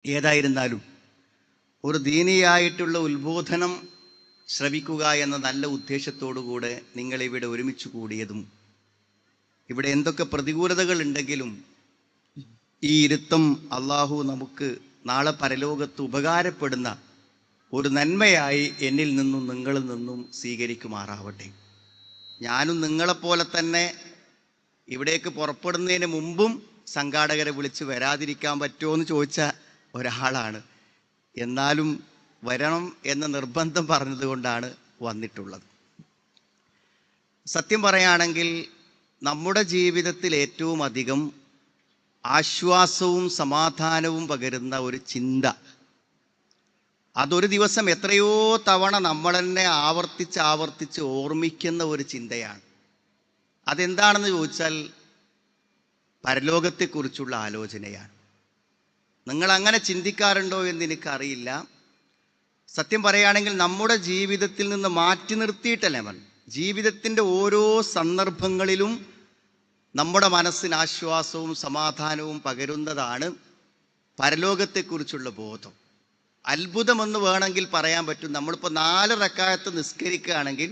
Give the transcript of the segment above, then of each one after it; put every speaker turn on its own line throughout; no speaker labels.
ഏതായിരുന്നാലും ഒരു ദീനിയായിട്ടുള്ള ഉത്ബോധനം ശ്രവിക്കുക എന്ന നല്ല ഉദ്ദേശത്തോടുകൂടെ നിങ്ങളിവിടെ ഒരുമിച്ച് കൂടിയതും, ഇവിടെ എന്തൊക്കെ പ്രതികൂലതകൾ ഉണ്ടെങ്കിലും ഈ ഇരുത്തം അള്ളാഹു നമുക്ക് നാളെ പരലോകത്ത് ഉപകാരപ്പെടുന്ന ഒരു നന്മയായി എന്നിൽ നിന്നും നിങ്ങളിൽ നിന്നും സ്വീകരിക്കുമാറാവട്ടെ. ഞാനും നിങ്ങളെപ്പോലെ തന്നെ ഇവിടേക്ക് പുറപ്പെടുന്നതിന് മുമ്പും സംഘാടകരെ വിളിച്ച് വരാതിരിക്കാൻ പറ്റുമോ എന്ന് ചോദിച്ച ഒരാളാണ്. എന്നാലും വരണം എന്ന നിർബന്ധം പറഞ്ഞതുകൊണ്ടാണ് വന്നിട്ടുള്ളത്. സത്യം പറയുകയാണെങ്കിൽ നമ്മുടെ ജീവിതത്തിൽ ഏറ്റവും അധികം ആശ്വാസവും സമാധാനവും പകരുന്ന ഒരു ചിന്ത, അതൊരു ദിവസം എത്രയോ തവണ നമ്മൾ തന്നെ ആവർത്തിച്ച് ഓർമ്മിക്കുന്ന ഒരു ചിന്തയാണ്. അതെന്താണെന്ന് ചോദിച്ചാൽ പരലോകത്തെക്കുറിച്ചുള്ള ആലോചനയാണ്. നിങ്ങൾ അങ്ങനെ ചിന്തിക്കാറുണ്ടോ എന്ന് എനിക്കറിയില്ല. സത്യം പറയുകയാണെങ്കിൽ നമ്മുടെ ജീവിതത്തിൽ നിന്ന് മാറ്റി നിർത്തിയിട്ടല്ലേ ജീവിതത്തിൻ്റെ ഓരോ സന്ദർഭങ്ങളിലും നമ്മുടെ മനസ്സിന് ആശ്വാസവും സമാധാനവും പകരുന്നതാണ് പരലോകത്തെക്കുറിച്ചുള്ള ബോധം. അത്ഭുതമെന്ന് വേണമെങ്കിൽ പറയാൻ പറ്റും. നമ്മളിപ്പോൾ 4 റക്അത്ത് നിസ്കരിക്കുകയാണെങ്കിൽ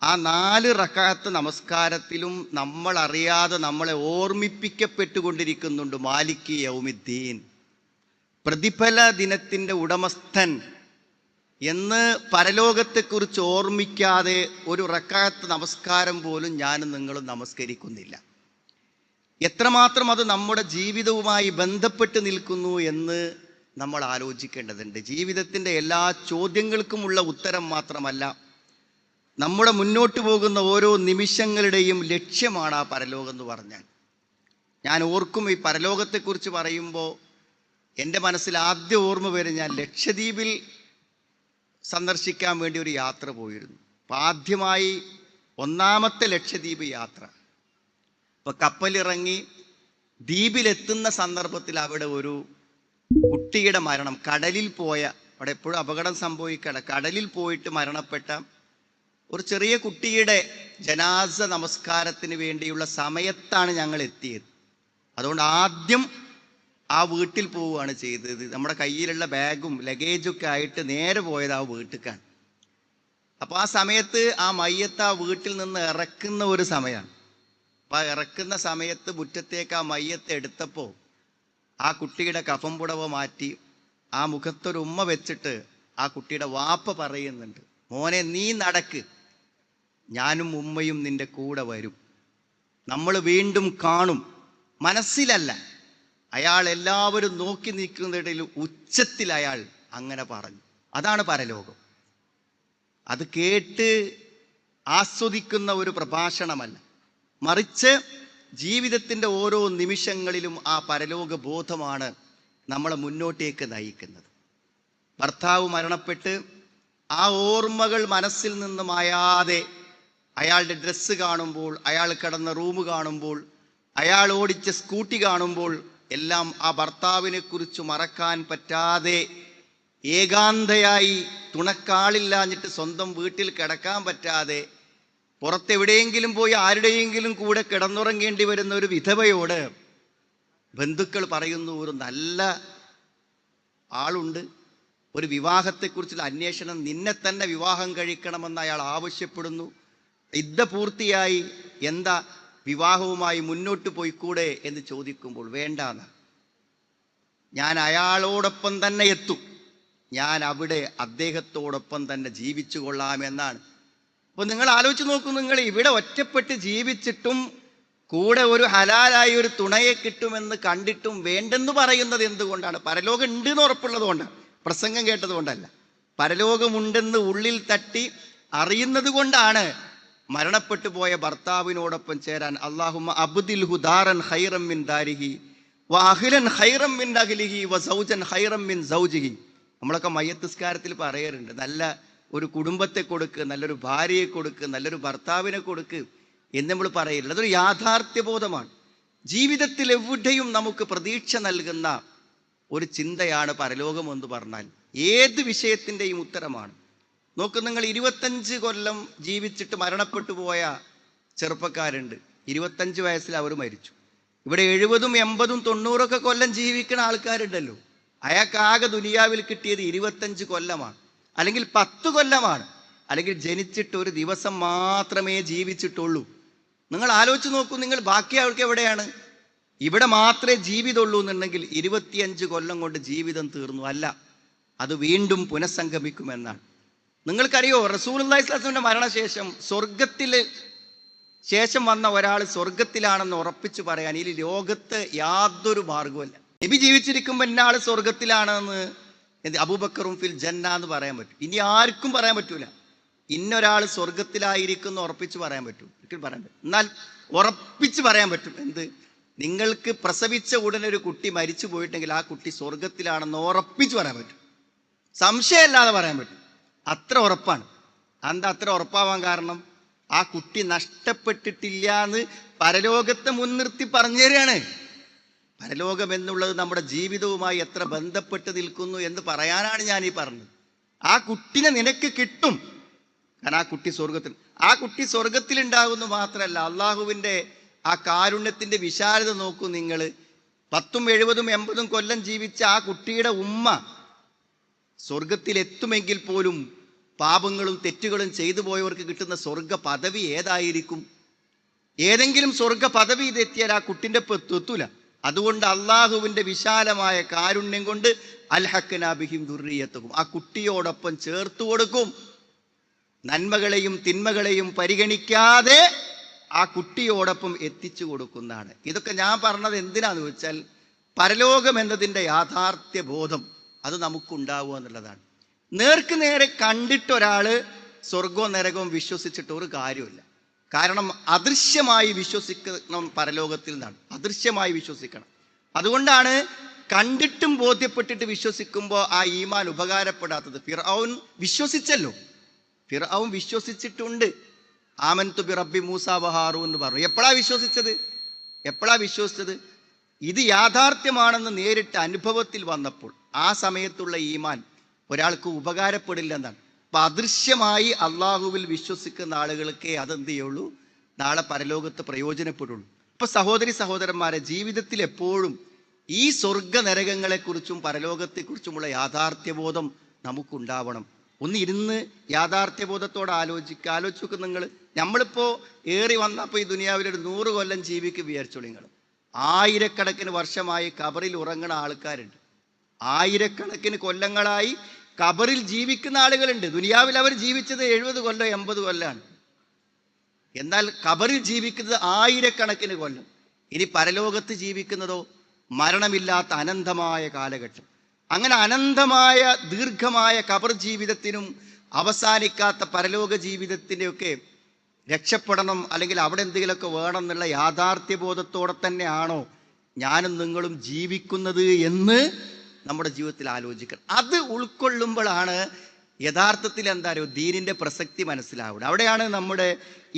ആ 4 റക്അത്ത് നമസ്കാരത്തിലും നമ്മൾ അറിയാതെ നമ്മളെ ഓർമ്മിപ്പിക്കപ്പെട്ടുകൊണ്ടിരിക്കുന്നുണ്ട് മാലിക് യൗമിദ്ദീൻ, പ്രതിഫല ദിനത്തിൻ്റെ ഉടമസ്ഥൻ എന്ന്. പരലോകത്തെക്കുറിച്ച് ഓർമ്മിക്കാതെ ഒരു റക്അത്ത് നമസ്കാരം പോലും ഞാനും നിങ്ങളും നമസ്കരിക്കുന്നില്ല. എത്രമാത്രം അത് നമ്മുടെ ജീവിതവുമായി ബന്ധപ്പെട്ട് നിൽക്കുന്നു എന്ന് നമ്മൾ ആലോചിക്കേണ്ടതുണ്ട്. ജീവിതത്തിൻ്റെ എല്ലാ ചോദ്യങ്ങൾക്കുമുള്ള ഉത്തരം മാത്രമല്ല, നമ്മുടെ മുന്നോട്ട് പോകുന്ന ഓരോ നിമിഷങ്ങളുടെയും ലക്ഷ്യമാണ് ആ പരലോകം എന്ന് പറഞ്ഞാൽ. ഞാൻ ഓർക്കും, ഈ പരലോകത്തെക്കുറിച്ച് പറയുമ്പോൾ എൻ്റെ മനസ്സിൽ ആദ്യം ഓർമ്മ വരും, ഞാൻ ലക്ഷദ്വീപിൽ സന്ദർശിക്കാൻ വേണ്ടി ഒരു യാത്ര പോയിരുന്നു. അപ്പോൾ ആദ്യമായി 1ാമത്തെ ലക്ഷദ്വീപ് യാത്ര. അപ്പോൾ കപ്പലിറങ്ങി ദ്വീപിലെത്തുന്ന സന്ദർഭത്തിൽ അവിടെ ഒരു കുട്ടിയുടെ മരണം, കടലിൽ പോയ, അവിടെ എപ്പോഴും അപകടം സംഭവിക്കട, കടലിൽ പോയിട്ട് മരണപ്പെട്ട ഒരു ചെറിയ കുട്ടിയുടെ ജനാസ നമസ്കാരത്തിന് വേണ്ടിയുള്ള സമയത്താണ് ഞങ്ങൾ എത്തിയത്. അതുകൊണ്ട് ആദ്യം ആ വീട്ടിൽ പോവുകയാണ് ചെയ്തത്. നമ്മുടെ കയ്യിലുള്ള ബാഗും ലഗേജൊക്കെ ആയിട്ട് നേരെ പോയത് ആ വീട്ടിലേക്കാണ്. അപ്പോൾ ആ സമയത്ത് ആ മയ്യത്ത് ആ വീട്ടിൽ നിന്ന് ഇറക്കുന്ന ഒരു സമയമാണ്. അപ്പോൾ ആ ഇറക്കുന്ന സമയത്ത് മുറ്റത്തേക്ക് ആ മയ്യത്ത് എടുത്തപ്പോൾ ആ കുട്ടിയുടെ കഫം പുടവ മാറ്റി ആ മുഖത്തൊരു ഉമ്മ വെച്ചിട്ട് ആ കുട്ടിയുടെ വാപ്പ പറയുന്നുണ്ട്, മോനെ നീ നടക്ക്, ഞാനും ഉമ്മയും നിൻ്റെ കൂടെ വരും, നമ്മൾ വീണ്ടും കാണും. മനസ്സിലല്ല, അയാൾ എല്ലാവരും നോക്കി നിൽക്കുന്നതിടയിൽ ഉച്ചത്തിൽ അയാൾ അങ്ങനെ പറഞ്ഞു. അതാണ് പരലോകം. അത് കേട്ട് ആസ്വദിക്കുന്ന ഒരു പ്രഭാഷണമല്ല, മറിച്ച് ജീവിതത്തിൻ്റെ ഓരോ നിമിഷങ്ങളിലും ആ പരലോക ബോധമാണ് നമ്മളെ മുന്നോട്ടേക്ക് നയിക്കുന്നത്. ഭർത്താവ് മരണപ്പെട്ട് ആ ഓർമ്മകൾ മനസ്സിൽ നിന്ന് മായാതെ, അയാളുടെ ഡ്രസ്സ് കാണുമ്പോൾ, അയാൾ കിടന്ന റൂം കാണുമ്പോൾ, അയാൾ ഓടിച്ച സ്കൂട്ടി കാണുമ്പോൾ എല്ലാം ആ ഭർത്താവിനെ കുറിച്ച് മറക്കാൻ പറ്റാതെ, ഏകാന്തയായി തുണക്കാളില്ലാഞ്ഞിട്ട് സ്വന്തം വീട്ടിൽ കിടക്കാൻ പറ്റാതെ, പുറത്തെവിടെയെങ്കിലും പോയി ആരുടെയെങ്കിലും കൂടെ കിടന്നുറങ്ങേണ്ടി വരുന്ന ഒരു വിധവയോട് ബന്ധുക്കൾ പറയുന്നു, ഒരു നല്ല ആളുണ്ട്, ഒരു വിവാഹത്തെക്കുറിച്ചുള്ള അന്വേഷണം, നിന്നെ തന്നെ വിവാഹം കഴിക്കണമെന്ന് അയാൾ ആവശ്യപ്പെടുന്നു. ഇദ്ദ പൂർത്തിയായി, എന്താ വിവാഹവുമായി മുന്നോട്ട് പോയിക്കൂടെ എന്ന് ചോദിക്കുമ്പോൾ വേണ്ടാന്ന്, ഞാൻ അയാളോടൊപ്പം തന്നെ എത്തും, ഞാൻ അവിടെ അദ്ദേഹത്തോടൊപ്പം തന്നെ ജീവിച്ചു കൊള്ളാമെന്നാണ്. അപ്പോൾ നിങ്ങൾ ആലോചിച്ച് നോക്കൂ, നിങ്ങൾ ഇവിടെ ഒറ്റപ്പെട്ട് ജീവിച്ചിട്ടും കൂടെ ഒരു ഹലാലായി ഒരു തുണയെ കിട്ടുമെന്ന് കണ്ടിട്ടും വേണ്ടെന്ന് പറയുന്നത് എന്തുകൊണ്ടാണ്? പരലോകം ഉണ്ടെന്ന് ഉറപ്പുള്ളത് കൊണ്ടാണ്, പ്രസംഗം കേട്ടത് കൊണ്ടല്ല. പരലോകമുണ്ടെന്ന് ഉള്ളിൽ തട്ടി അറിയുന്നത് കൊണ്ടാണ് മരണപ്പെട്ടു പോയ ഭർത്താവിനോടൊപ്പം ചേരാൻ അല്ലാഹുമ്മ അബ്ദിൽഹു ദാറൻ ഖൈറൻ മിൻ ദാരിഹി വ അഹ്ലൻ ഖൈറൻ മിൻ അഹ്ലിഹി വ സൗജൻ ഖൈറൻ മിൻ സൗജിഹി. നമ്മളൊക്കെ മയ്യത്ത് നിസ്കാരത്തിൽ പറയാറുണ്ട്, നല്ല ഒരു കുടുംബത്തെ കൊടുക്ക്, നല്ലൊരു ഭാര്യയെ കൊടുക്ക്, നല്ലൊരു ഭർത്താവിനെ കൊടുക്ക് എന്ന് നമ്മൾ പറയില്ല. അതൊരു യാഥാർത്ഥ്യബോധമാണ്. ജീവിതത്തിൽ എവിടെയും നമുക്ക് പ്രതീക്ഷ നൽകുന്ന ഒരു ചിന്തയാണ് പരലോകം എന്ന് പറഞ്ഞാൽ. ഏത് വിഷയത്തിൻ്റെയും ഉത്തരമാണ്. നോക്ക്, നിങ്ങൾ 25 കൊല്ലം ജീവിച്ചിട്ട് മരണപ്പെട്ടു പോയ ചെറുപ്പക്കാരുണ്ട്. 25 വയസ്സിൽ അവർ മരിച്ചു. ഇവിടെ 70, 80, 90 കൊല്ലം ജീവിക്കുന്ന ആൾക്കാരുണ്ടല്ലോ. അയാൾക്കാകെ ദുനിയാവിൽ കിട്ടിയത് 25 കൊല്ലമാണ്, അല്ലെങ്കിൽ 10 കൊല്ലമാണ്, അല്ലെങ്കിൽ ജനിച്ചിട്ട് ഒരു ദിവസം മാത്രമേ ജീവിച്ചിട്ടുള്ളൂ. നിങ്ങൾ ആലോചിച്ച് നോക്കൂ, നിങ്ങൾ ബാക്കി ആൾക്ക് എവിടെയാണ്? ഇവിടെ മാത്രമേ ജീവിതമുള്ളൂ എന്നുണ്ടെങ്കിൽ 25 കൊല്ലം കൊണ്ട് ജീവിതം തീർന്നു. അല്ല, അത് വീണ്ടും പുനഃസംഗമിക്കുമെന്നാണ്. നിങ്ങൾക്കറിയോ, റസൂലുള്ളാഹി സ്വല്ലല്ലാഹു അലൈഹി വസല്ലം മരണശേഷം സ്വർഗത്തിൽ ശേഷം വന്ന ഒരാൾ സ്വർഗത്തിലാണെന്ന് ഉറപ്പിച്ചു പറയാൻ ഈ ലോകത്ത് യാതൊരു മാർഗവുമല്ല. നബി ജീവിച്ചിരിക്കുമ്പോൾ ഇന്ന ആൾ സ്വർഗത്തിലാണെന്ന് അബൂബക്കറും ഫിൽ ജന്ന എന്ന് പറയാൻ പറ്റും. ഇനി ആർക്കും പറയാൻ പറ്റൂല. ഇന്നൊരാൾ സ്വർഗത്തിലായിരിക്കും ഉറപ്പിച്ച് പറയാൻ പറ്റും, ഒരിക്കലും പറയാൻ പറ്റും. എന്നാൽ ഉറപ്പിച്ച് പറയാൻ പറ്റും എന്ത്? നിങ്ങൾക്ക് പ്രസവിച്ച ഉടനെ ഒരു കുട്ടി മരിച്ചു പോയിട്ടുണ്ടെങ്കിൽ ആ കുട്ടി സ്വർഗത്തിലാണെന്ന് ഉറപ്പിച്ച് പറയാൻ പറ്റും, സംശയമില്ലാതെ പറയാൻ പറ്റും. അത്ര ഉറപ്പാണ്. എന്താ അത്ര ഉറപ്പാവാൻ കാരണം? ആ കുട്ടി നഷ്ടപ്പെട്ടിട്ടില്ല എന്ന് പരലോകത്തെ മുൻനിർത്തി പറഞ്ഞു തരികയാണ്. പരലോകം എന്നുള്ളത് നമ്മുടെ ജീവിതവുമായി എത്ര ബന്ധപ്പെട്ട് നിൽക്കുന്നു എന്ന് പറയാനാണ് ഞാൻ ഈ പറഞ്ഞത്. ആ കുട്ടിനെ നിനക്ക് കിട്ടും, കാരണം ആ കുട്ടി സ്വർഗത്തിലുണ്ടാകുന്നു മാത്രമല്ല, അള്ളാഹുവിൻ്റെ ആ കാരുണ്യത്തിൻ്റെ വിശാലത നോക്കൂ നിങ്ങൾ. 10, 70, 80 കൊല്ലം ജീവിച്ച ആ കുട്ടിയുടെ ഉമ്മ സ്വർഗത്തിലെത്തുമെങ്കിൽ പോലും പാപങ്ങളും തെറ്റുകളും ചെയ്തു പോയവർക്ക് കിട്ടുന്ന സ്വർഗ പദവി ഏതായിരിക്കും? ഏതെങ്കിലും സ്വർഗ പദവി ഇതെത്തിയാൽ ആ കുട്ടിൻ്റെ എത്തൂല. അതുകൊണ്ട് അള്ളാഹുവിൻ്റെ വിശാലമായ കാരുണ്യം കൊണ്ട് അൽഹഖ്നാ ബിഹിം ദുർരിയത്തുഹും, ആ കുട്ടിയോടൊപ്പം ചേർത്ത് കൊടുക്കും. നന്മകളെയും തിന്മകളെയും പരിഗണിക്കാതെ ആ കുട്ടിയോടൊപ്പം എത്തിച്ചു കൊടുക്കുന്നതാണ്. ഇതൊക്കെ ഞാൻ പറഞ്ഞത് എന്തിനാന്ന് വെച്ചാൽ, പരലോകം എന്നതിൻ്റെ യാഥാർത്ഥ്യ ബോധം അത് നമുക്കുണ്ടാവുക എന്നുള്ളതാണ്. നേർക്ക് നേരെ കണ്ടിട്ടൊരാൾ സ്വർഗവും നരകവും വിശ്വസിച്ചിട്ട് ഒരു കാര്യമില്ല. കാരണം അദൃശ്യമായി വിശ്വസിക്കണം, പരലോകത്തിൽ നിന്നാണ് അദൃശ്യമായി വിശ്വസിക്കണം. അതുകൊണ്ടാണ് കണ്ടിട്ടും ബോധ്യപ്പെട്ടിട്ട് വിശ്വസിക്കുമ്പോൾ ആ ഈമാൻ ഉപകാരപ്പെടാത്തത്. ഫിർഔൻ വിശ്വസിച്ചല്ലോ, ഫിർഔൻ വിശ്വസിച്ചിട്ടുണ്ട്. ആമൻതു ബി റബ്ബി മൂസ വ ഹാറൂൻ എന്ന് പറഞ്ഞു. എപ്പോഴാ വിശ്വസിച്ചത്? ഇത് യാഥാർത്ഥ്യമാണെന്ന് നേരിട്ട് അനുഭവത്തിൽ വന്നപ്പോൾ. ആ സമയത്തുള്ള ഈമാൻ ഒരാൾക്ക് ഉപകാരപ്പെടില്ലെന്നാണ്. അപ്പം അദൃശ്യമായി അള്ളാഹുവിൽ വിശ്വസിക്കുന്ന ആളുകൾക്ക് അതെന്ത് ചെയ്യുള്ളൂ? നാളെ പരലോകത്ത് പ്രയോജനപ്പെടുള്ളൂ. ഇപ്പൊ സഹോദരി സഹോദരന്മാരെ, ജീവിതത്തിൽ എപ്പോഴും ഈ സ്വർഗ നരകങ്ങളെക്കുറിച്ചും പരലോകത്തെക്കുറിച്ചുമുള്ള യാഥാർത്ഥ്യബോധം നമുക്കുണ്ടാവണം. ഒന്ന് ഇരുന്ന് യാഥാർത്ഥ്യബോധത്തോടെ ആലോചിക്കും. നമ്മളിപ്പോൾ ഏറി വന്നപ്പോൾ ഈ ദുനിയാവിൽ ഒരു 100 കൊല്ലം ജീവിക്കും വിചാരിച്ചോളൂ. നിങ്ങൾ ആയിരക്കണക്കിന് വർഷമായി കബറിൽ ഉറങ്ങുന്ന ആൾക്കാരുണ്ട്. ആയിരക്കണക്കിന് കൊല്ലങ്ങളായി കബറിൽ ജീവിക്കുന്ന ആളുകളുണ്ട്. ദുനിയാവിൽ അവർ ജീവിച്ചത് 70 കൊല്ലം 80 കൊല്ലമാണ്. എന്നാൽ കബറിൽ ജീവിക്കുന്നത് ആയിരക്കണക്കിന് കൊല്ലം. ഇനി പരലോകത്ത് ജീവിക്കുന്നതോ മരണമില്ലാത്ത അനന്തമായ കാലഘട്ടം. അങ്ങനെ അനന്തമായ ദീർഘമായ കബർ ജീവിതത്തിനും അവസാനിക്കാത്ത പരലോക ജീവിതത്തിൻ്റെയൊക്കെ രക്ഷപ്പെടണം, അല്ലെങ്കിൽ അവിടെ എന്തെങ്കിലുമൊക്കെ വേണം എന്നുള്ള യാഥാർത്ഥ്യബോധത്തോടെ തന്നെയാണോ ഞാനും നിങ്ങളും ജീവിക്കുന്നത് എന്ന് നമ്മുടെ ജീവിതത്തിൽ ആലോചിക്കണം. അത് ഉൾക്കൊള്ളുമ്പോഴാണ് യഥാർത്ഥത്തിൽ എന്താ പറയുക, ദീനിൻ്റെ പ്രസക്തി മനസ്സിലാവുന്നത്. അവിടെയാണ് നമ്മുടെ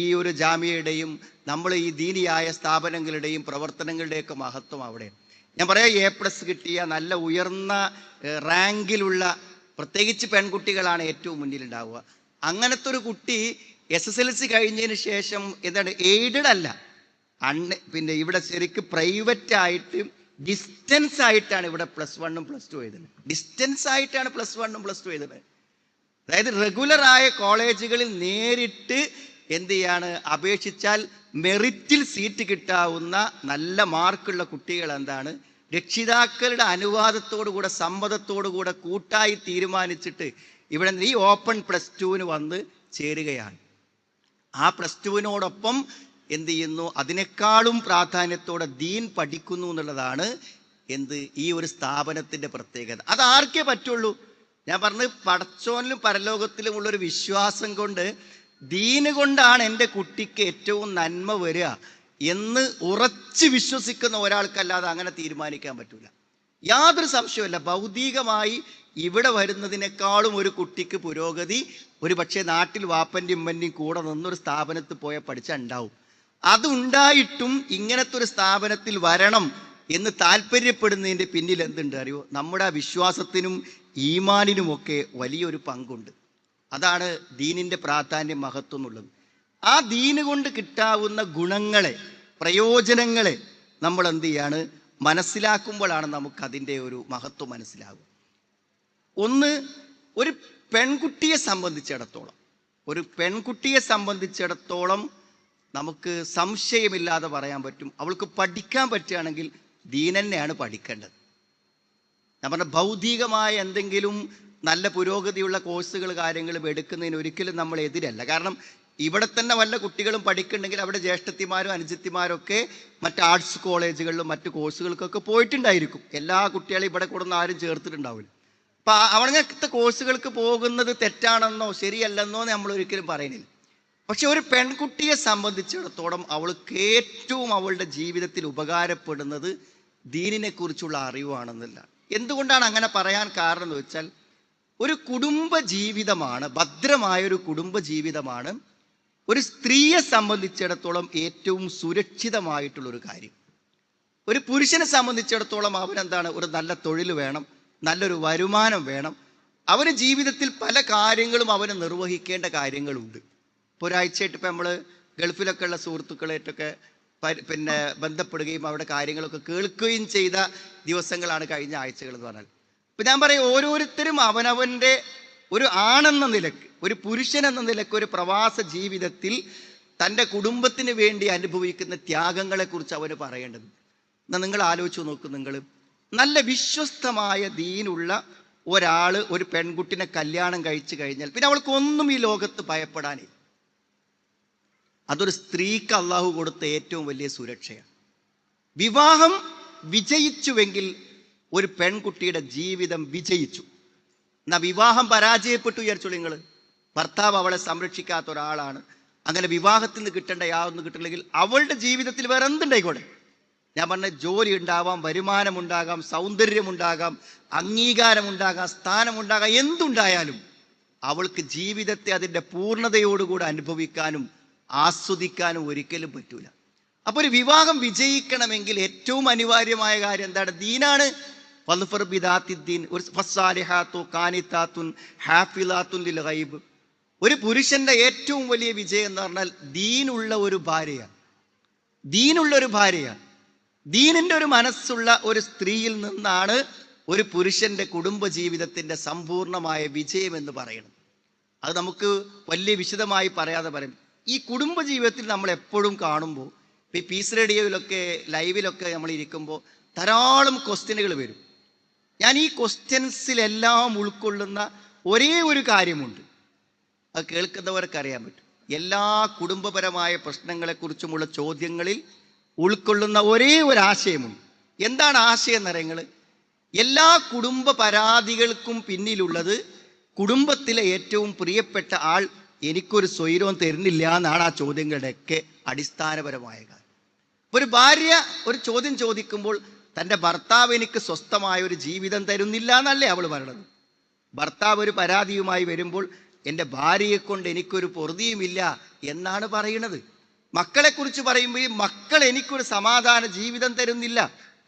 ഈ ഒരു ജാമിയയുടെയും നമ്മൾ ഈ ദീനിയായ സ്ഥാപനങ്ങളുടെയും പ്രവർത്തനങ്ങളുടെയൊക്കെ മഹത്വം. അവിടെ ഞാൻ പറയാം, A+ കിട്ടിയ നല്ല ഉയർന്ന റാങ്കിലുള്ള പ്രത്യേകിച്ച് പെൺകുട്ടികളാണ് ഏറ്റവും മുന്നിലുണ്ടാവുക. അങ്ങനത്തെ ഒരു കുട്ടി SSLC കഴിഞ്ഞതിന് ശേഷം എന്താണ്, എയ്ഡഡ് അല്ല, പിന്നെ ഇവിടെ ശരിക്കും പ്രൈവറ്റ് ആയിട്ട് ഡിസ്റ്റൻസ് ആയിട്ടാണ് ഇവിടെ +1 +2 എഴുതുന്നത്. ഡിസ്റ്റൻസ് ആയിട്ടാണ് +1 +2 എഴുതുന്നത്. അതായത് റെഗുലറായ കോളേജുകളിൽ നേരിട്ട് എന്ത് ചെയ്യാണ്, അപേക്ഷിച്ചാൽ മെറിറ്റിൽ സീറ്റ് കിട്ടാവുന്ന നല്ല മാർക്കുള്ള കുട്ടികൾ എന്താണ്, രക്ഷിതാക്കളുടെ അനുവാദത്തോടുകൂടെ സമ്മതത്തോടുകൂടെ കൂട്ടായി തീരുമാനിച്ചിട്ട് ഇവിടെ ഈ ഓപ്പൺ +2 വന്ന് ചേരുകയാണ്. ആ +2 എന്ത് ചെയ്യുന്നു, അതിനേക്കാളും പ്രാധാന്യത്തോടെ ദീൻ പഠിക്കുന്നു എന്നുള്ളതാണ് ഈ ഒരു സ്ഥാപനത്തിൻ്റെ പ്രത്യേകത. അത് ആർക്കേ പറ്റുള്ളൂ? ഞാൻ പറഞ്ഞത് പടച്ചോനിലും പരലോകത്തിലും ഉള്ളൊരു വിശ്വാസം കൊണ്ട്, ദീന് കൊണ്ടാണ് എൻ്റെ കുട്ടിക്ക് ഏറ്റവും നന്മ വരിക എന്ന് ഉറച്ച് വിശ്വസിക്കുന്ന ഒരാൾക്കല്ലാതെ അങ്ങനെ തീരുമാനിക്കാൻ പറ്റൂല. യാതൊരു സംശയവുമില്ല, ഭൗതികമായി ഇവിടെ വരുന്നതിനേക്കാളും ഒരു കുട്ടിക്ക് പുരോഗതി ഒരു പക്ഷേ നാട്ടിൽ വാപ്പൻ്റെയും ഉമ്മൻ്റെയും കൂടെ നിന്നൊരു സ്ഥാപനത്തിൽ പോയാൽ പഠിച്ചാൽ ഉണ്ടാവും. അതുണ്ടായിട്ടും ഇങ്ങനത്തെ ഒരു സ്ഥാപനത്തിൽ വരണം എന്ന് താല്പര്യപ്പെടുന്നതിൻ്റെ പിന്നിൽ എന്തുണ്ട് അറിയോ? നമ്മുടെ ആ വിശ്വാസത്തിനും ഈമാനിനുമൊക്കെ വലിയൊരു പങ്കുണ്ട്. അതാണ് ദീനിൻ്റെ പ്രാധാന്യം, മഹത്വം എന്നുള്ളത്. ആ ദീന് കൊണ്ട് കിട്ടാവുന്ന ഗുണങ്ങളെ, പ്രയോജനങ്ങളെ നമ്മൾ എന്ത് ചെയ്യാണ്, മനസ്സിലാക്കുമ്പോഴാണ് നമുക്കതിൻ്റെ ഒരു മഹത്വം മനസ്സിലാകും. ഒന്ന്, ഒരു പെൺകുട്ടിയെ സംബന്ധിച്ചിടത്തോളം നമുക്ക് സംശയമില്ലാതെ പറയാൻ പറ്റും, അവൾക്ക് പഠിക്കാൻ പറ്റുകയാണെങ്കിൽ ദീൻ തന്നെയാണ് പഠിക്കേണ്ടത്. ഞാൻ പറഞ്ഞ ഭൗതികമായ എന്തെങ്കിലും നല്ല പുരോഗതിയുള്ള കോഴ്സുകൾ കാര്യങ്ങളും എടുക്കുന്നതിന് ഒരിക്കലും നമ്മൾ എതിരല്ല. കാരണം ഇവിടെ തന്നെ വല്ല കുട്ടികളും പഠിക്കുന്നുണ്ടെങ്കിൽ അവിടെ ജ്യേഷ്ഠത്തിമാരും അനുജത്തിമാരും ഒക്കെ മറ്റ് ആർട്സ് കോളേജുകളിലും മറ്റ് കോഴ്സുകൾക്കൊക്കെ പോയിട്ടുണ്ടായിരിക്കും. എല്ലാ കുട്ടികളെയും ഇവിടെ കൊടുന്ന് ആരും ചേർത്തിട്ടുണ്ടാവില്ല. അപ്പം അങ്ങനത്തെ കോഴ്സുകൾക്ക് പോകുന്നത് തെറ്റാണെന്നോ ശരിയല്ലെന്നോ നമ്മൾ ഒരിക്കലും പറയുന്നില്ല. പക്ഷെ ഒരു പെൺകുട്ടിയെ സംബന്ധിച്ചിടത്തോളം അവൾക്ക് ഏറ്റവും അവളുടെ ജീവിതത്തിൽ ഉപകാരപ്പെടുന്നത് ദീനിനെ കുറിച്ചുള്ള അറിവാണെന്നില്ല. എന്തുകൊണ്ടാണ് അങ്ങനെ പറയാൻ കാരണം എന്ന് വെച്ചാൽ, ഒരു കുടുംബ ജീവിതമാണ്, ഭദ്രമായൊരു കുടുംബ ജീവിതമാണ് ഒരു സ്ത്രീയെ സംബന്ധിച്ചിടത്തോളം ഏറ്റവും സുരക്ഷിതമായിട്ടുള്ളൊരു കാര്യം. ഒരു പുരുഷനെ സംബന്ധിച്ചിടത്തോളം അവനെന്താണ്, ഒരു നല്ല തൊഴിൽ വേണം, നല്ലൊരു വരുമാനം വേണം, അവന് ജീവിതത്തിൽ പല കാര്യങ്ങളും അവന് നിർവഹിക്കേണ്ട കാര്യങ്ങളുണ്ട്. ഇപ്പോൾ ഒരാഴ്ചയായിട്ട് ഇപ്പം നമ്മൾ ഗൾഫിലൊക്കെ ഉള്ള സുഹൃത്തുക്കളായിട്ടൊക്കെ ബന്ധപ്പെടുകയും അവിടെ കാര്യങ്ങളൊക്കെ കേൾക്കുകയും ചെയ്ത ദിവസങ്ങളാണ് കഴിഞ്ഞ ആഴ്ചകൾ എന്ന് പറഞ്ഞാൽ. ഇപ്പം ഞാൻ പറയും, ഓരോരുത്തരും അവനവൻ്റെ ഒരു ആണെന്ന നിലക്ക്, ഒരു പുരുഷൻ എന്ന നിലക്ക് ഒരു പ്രവാസ ജീവിതത്തിൽ തൻ്റെ കുടുംബത്തിന് വേണ്ടി അനുഭവിക്കുന്ന ത്യാഗങ്ങളെക്കുറിച്ച് അവന് പറയേണ്ടത്. എന്നാൽ നിങ്ങൾ ആലോചിച്ച് നോക്കും, നിങ്ങൾ നല്ല വിശ്വസ്തമായ ദീനുള്ള ഒരാൾ ഒരു പെൺകുട്ടിനെ കല്യാണം കഴിച്ചു കഴിഞ്ഞാൽ പിന്നെ അവൾക്കൊന്നും ഈ ലോകത്ത് ഭയപ്പെടാനേ. അതൊരു സ്ത്രീക്ക് അള്ളാഹു കൊടുത്ത ഏറ്റവും വലിയ സുരക്ഷയാണ്. വിവാഹം വിജയിച്ചുവെങ്കിൽ ഒരു പെൺകുട്ടിയുടെ ജീവിതം വിജയിച്ചു. എന്നാൽ വിവാഹം പരാജയപ്പെട്ടു വിചാരിച്ചോളൂ നിങ്ങൾ, ഭർത്താവ് അവളെ സംരക്ഷിക്കാത്ത ഒരാളാണ്, അങ്ങനെ വിവാഹത്തിൽ നിന്ന് കിട്ടേണ്ട യാതൊന്നും കിട്ടില്ലെങ്കിൽ അവളുടെ ജീവിതത്തിൽ വേറെ എന്തുണ്ടായിക്കോട്ടെ, ഞാൻ പറഞ്ഞ ജോലി ഉണ്ടാവാം, വരുമാനമുണ്ടാകാം, സൗന്ദര്യമുണ്ടാകാം, അംഗീകാരമുണ്ടാകാം, സ്ഥാനമുണ്ടാകാം, എന്തുണ്ടായാലും അവൾക്ക് ജീവിതത്തെ അതിൻ്റെ പൂർണ്ണതയോടുകൂടി അനുഭവിക്കാനും ആസ്വദിക്കാനും ഒരിക്കലും പറ്റൂല. അപ്പോൾ ഒരു വിവാഹം വിജയിക്കണമെങ്കിൽ ഏറ്റവും അനിവാര്യമായ കാര്യം എന്താണ്? ദീനാണ്. ഒരു പുരുഷന്റെ ഏറ്റവും വലിയ വിജയം എന്ന് പറഞ്ഞാൽ ദീനുള്ള ഒരു ഭാര്യയാണ്. ദീനിന്റെ ഒരു മനസ്സുള്ള ഒരു സ്ത്രീയിൽ നിന്നാണ് ഒരു പുരുഷന്റെ കുടുംബ ജീവിതത്തിന്റെ സമ്പൂർണമായ വിജയം എന്ന് പറയുന്നത്. അത് നമുക്ക് വലിയ വിശദമായി പറയാതെ പറയും. ഈ കുടുംബ ജീവിതത്തിൽ നമ്മൾ എപ്പോഴും കാണുമ്പോൾ, ഈ പീസ് റേഡിയോയിലൊക്കെ ലൈവിലൊക്കെ നമ്മൾ ഇരിക്കുമ്പോൾ ധാരാളം ക്വസ്റ്റ്യനുകൾ വരും. ഞാൻ ഈ ക്വസ്റ്റ്യൻസിലെല്ലാം ഉൾക്കൊള്ളുന്ന ഒരേ ഒരു കാര്യമുണ്ട്, അത് കേൾക്കുന്നവർക്ക് അറിയാൻ പറ്റും. എല്ലാ കുടുംബപരമായ പ്രശ്നങ്ങളെക്കുറിച്ചുമുള്ള ചോദ്യങ്ങളിൽ ഉൾക്കൊള്ളുന്ന ഒരേ ഒരു ആശയമുണ്ട്. എന്താണ് ആശയം എന്നറിയങ്ങൾ? എല്ലാ കുടുംബ പരാതികൾക്കും പിന്നിലുള്ളത് കുടുംബത്തിലെ ഏറ്റവും പ്രിയപ്പെട്ട ആൾ എനിക്കൊരു സ്വൈരവും തരുന്നില്ല എന്നാണ് ആ ചോദ്യങ്ങളുടെയൊക്കെ അടിസ്ഥാനപരമായ കാര്യം. ഒരു ഭാര്യ ഒരു ചോദ്യം ചോദിക്കുമ്പോൾ തൻ്റെ ഭർത്താവ് എനിക്ക് സ്വസ്ഥമായ ഒരു ജീവിതം തരുന്നില്ല എന്നല്ലേ അവൾ പറയണത്. ഭർത്താവ് ഒരു പരാതിയുമായി വരുമ്പോൾ എൻ്റെ ഭാര്യയെ കൊണ്ട് എനിക്കൊരു പൊറുതിയുമില്ല എന്നാണ് പറയുന്നത്. മക്കളെക്കുറിച്ച് പറയുമ്പോൾ ഈ മക്കൾ എനിക്കൊരു സമാധാന ജീവിതം തരുന്നില്ല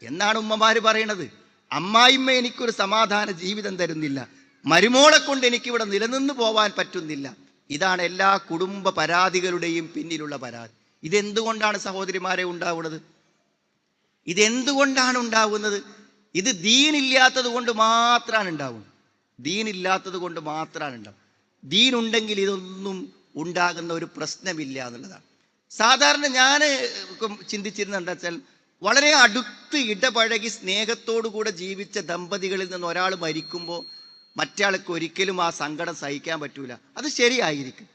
എന്നാണ് ഉമ്മമാർ പറയണത്. അമ്മായിമ്മ എനിക്കൊരു സമാധാന ജീവിതം തരുന്നില്ല, മരുമോളെ കൊണ്ട് എനിക്കിവിടെ നിലനിന്ന് പോവാൻ പറ്റുന്നില്ല. ഇതാണ് എല്ലാ കുടുംബ പരാതികളുടെയും പിന്നിലുള്ള പരാതി. ഇതെന്തുകൊണ്ടാണ് സഹോദരിമാരെ ഉണ്ടാവുന്നത്? ഇതെന്തുകൊണ്ടാണ് ഉണ്ടാവുന്നത്? ഇത് ദീനില്ലാത്തത് കൊണ്ട് മാത്രമാണ് ഉണ്ടാവുന്നത്. ദീൻ ഉണ്ടെങ്കിൽ ഇതൊന്നും ഉണ്ടാകുന്ന ഒരു പ്രശ്നമില്ല എന്നുള്ളതാണ്. സാധാരണ ഞാൻ ചിന്തിച്ചിരുന്നത് എന്താ വെച്ചാൽ, വളരെ അടുത്ത് ഇടപഴകി സ്നേഹത്തോടു കൂടെ ജീവിച്ച ദമ്പതികളിൽ നിന്ന് ഒരാൾ മരിക്കുമ്പോൾ മറ്റയാൾക്ക് ഒരിക്കലും ആ സങ്കടം സഹിക്കാൻ പറ്റൂല. അത് ശരിയായിരിക്കും.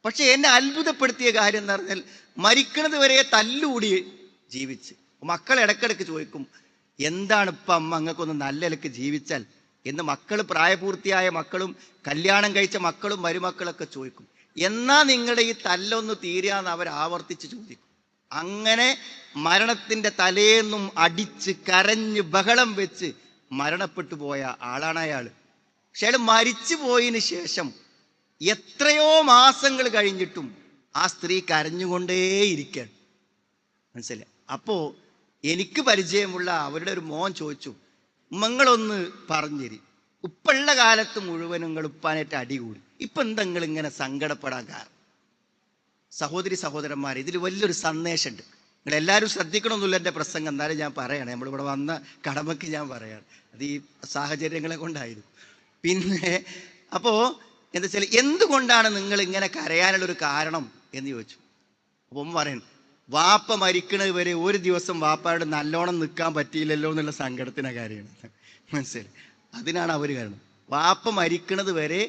പക്ഷെ എന്നെ അത്ഭുതപ്പെടുത്തിയ കാര്യം എന്ന് പറഞ്ഞാൽ, മരിക്കുന്നത് വരെ തല്ലുകൂടി ജീവിച്ച് മക്കൾ ഇടയ്ക്കിടയ്ക്ക് ചോദിക്കും, എന്താണ് ഇപ്പം അമ്മ അങ്ങക്കൊന്ന് നല്ല നിലക്ക് ജീവിച്ചാൽ എന്ന്. മക്കൾ, പ്രായപൂർത്തിയായ മക്കളും കല്യാണം കഴിച്ച മക്കളും മരുമക്കളൊക്കെ ചോദിക്കും, എന്നാ നിങ്ങളുടെ ഈ തല്ലൊന്ന് തീരാന്ന് അവർ ആവർത്തിച്ച് ചോദിക്കും. അങ്ങനെ മരണത്തിൻ്റെ തലേന്നും അടിച്ച് കരഞ്ഞ് ബഹളം വെച്ച് മരണപ്പെട്ടു പോയ ആളാണ് അയാൾ. പക്ഷെ അയാൾ മരിച്ചു പോയതിന് ശേഷം എത്രയോ മാസങ്ങൾ കഴിഞ്ഞിട്ടും ആ സ്ത്രീ കരഞ്ഞുകൊണ്ടേയിരിക്കുകയാണ്. മനസ്സിലായി? അപ്പോൾ എനിക്ക് പരിചയമുള്ള അവരുടെ ഒരു മോൻ ചോദിച്ചു, നിങ്ങളൊന്ന് പറഞ്ഞിരി, ഉപ്പുള്ള കാലത്ത് മുഴുവനും നിങ്ങൾ ഉപ്പാനായിട്ട് അടികൂടി, ഇപ്പം എന്താ നിങ്ങൾ ഇങ്ങനെ സങ്കടപ്പെടാൻ കാരണം? സഹോദരന്മാരെ, ഇതിൽ വലിയൊരു സന്ദേശമുണ്ട്. നിങ്ങളെല്ലാവരും ശ്രദ്ധിക്കണമെന്നില്ല എൻ്റെ പ്രസംഗം, എന്നാലും ഞാൻ പറയണേ, നമ്മളിവിടെ വന്ന കടമയ്ക്ക് ഞാൻ പറയാണ്, അത് ഈ സാഹചര്യങ്ങളെ കൊണ്ടായിരുന്നു. പിന്നെ അപ്പോൾ എന്താ വെച്ചാൽ എന്തുകൊണ്ടാണ് നിങ്ങൾ ഇങ്ങനെ കരയാനുള്ളൊരു കാരണം എന്ന് ചോദിച്ചു. അപ്പം പറയുന്നു, വാപ്പ മരിക്കണത് വരെ ഒരു ദിവസം വാപ്പയോട് നല്ലോണം നിൽക്കാൻ പറ്റിയില്ലല്ലോ എന്നുള്ള സങ്കടത്തിൻ്റെ കാര്യമാണ്. മനസ്സിലായി? അതിനാണ് അവർ കാരണം. വാപ്പ മരിക്കണത് വരെ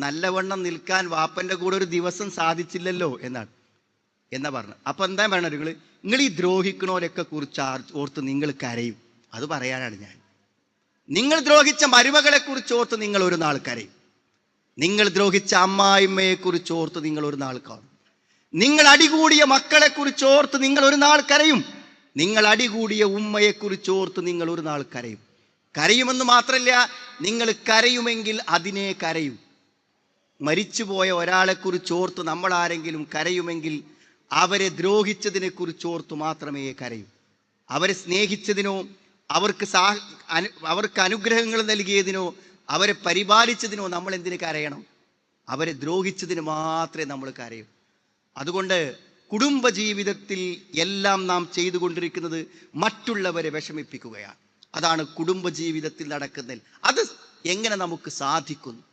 നല്ലവണ്ണം നിൽക്കാൻ വാപ്പൻ്റെ കൂടെ ഒരു ദിവസം സാധിച്ചില്ലല്ലോ എന്നാ പറഞ്ഞു. അപ്പം എന്താ പറയണത്, നിങ്ങൾ ഈ ദ്രോഹിക്കണോരൊക്കെ കുറിച്ച് ഓർത്ത് നിങ്ങൾ കരയും. അത് പറയാനാണ് ഞാൻ. നിങ്ങൾ ദ്രോഹിച്ച മരുമകളെ കുറിച്ച് ഓർത്ത് നിങ്ങൾ ഒരു നാൾ കരയും. നിങ്ങൾ ദ്രോഹിച്ച അമ്മായിമ്മയെ കുറിച്ച് ഓർത്ത് നിങ്ങൾ ഒരു നാൾ കാണും. നിങ്ങൾ അടികൂടിയ മക്കളെ കുറിച്ച് ഓർത്ത് നിങ്ങൾ ഒരു നാൾ കരയും. നിങ്ങൾ അടികൂടിയ ഉമ്മയെ കുറിച്ച് ഓർത്ത് നിങ്ങൾ ഒരു നാൾ കരയും. കരയുമെന്ന് മാത്രമല്ല, നിങ്ങൾ കരയുമെങ്കിൽ അതിനെ കരയും. മരിച്ചുപോയ ഒരാളെ കുറിച്ച് ഓർത്ത് നമ്മൾ ആരെങ്കിലും കരയുമെങ്കിൽ അവരെ ദ്രോഹിച്ചതിനെ കുറിച്ച് ഓർത്ത് മാത്രമേ കരയൂ. അവരെ സ്നേഹിച്ചതിനോ അവർക്ക് അനുഗ്രഹങ്ങൾ നൽകിയതിനോ അവരെ പരിപാലിച്ചതിനോ നമ്മൾ എന്തിനു കരയണം? അവരെ ദ്രോഹിച്ചതിന് മാത്രമേ നമ്മൾ കരയൂ. അതുകൊണ്ട് കുടുംബജീവിതത്തിൽ എല്ലാം നാം ചെയ്തുകൊണ്ടിരിക്കുന്നത് മറ്റുള്ളവരെ വിഷമിപ്പിക്കുകയാണ്. അതാണ് കുടുംബജീവിതത്തിൽ നടക്കുന്നത്. അത് എങ്ങനെ നമുക്ക് സാധിക്കുന്നു?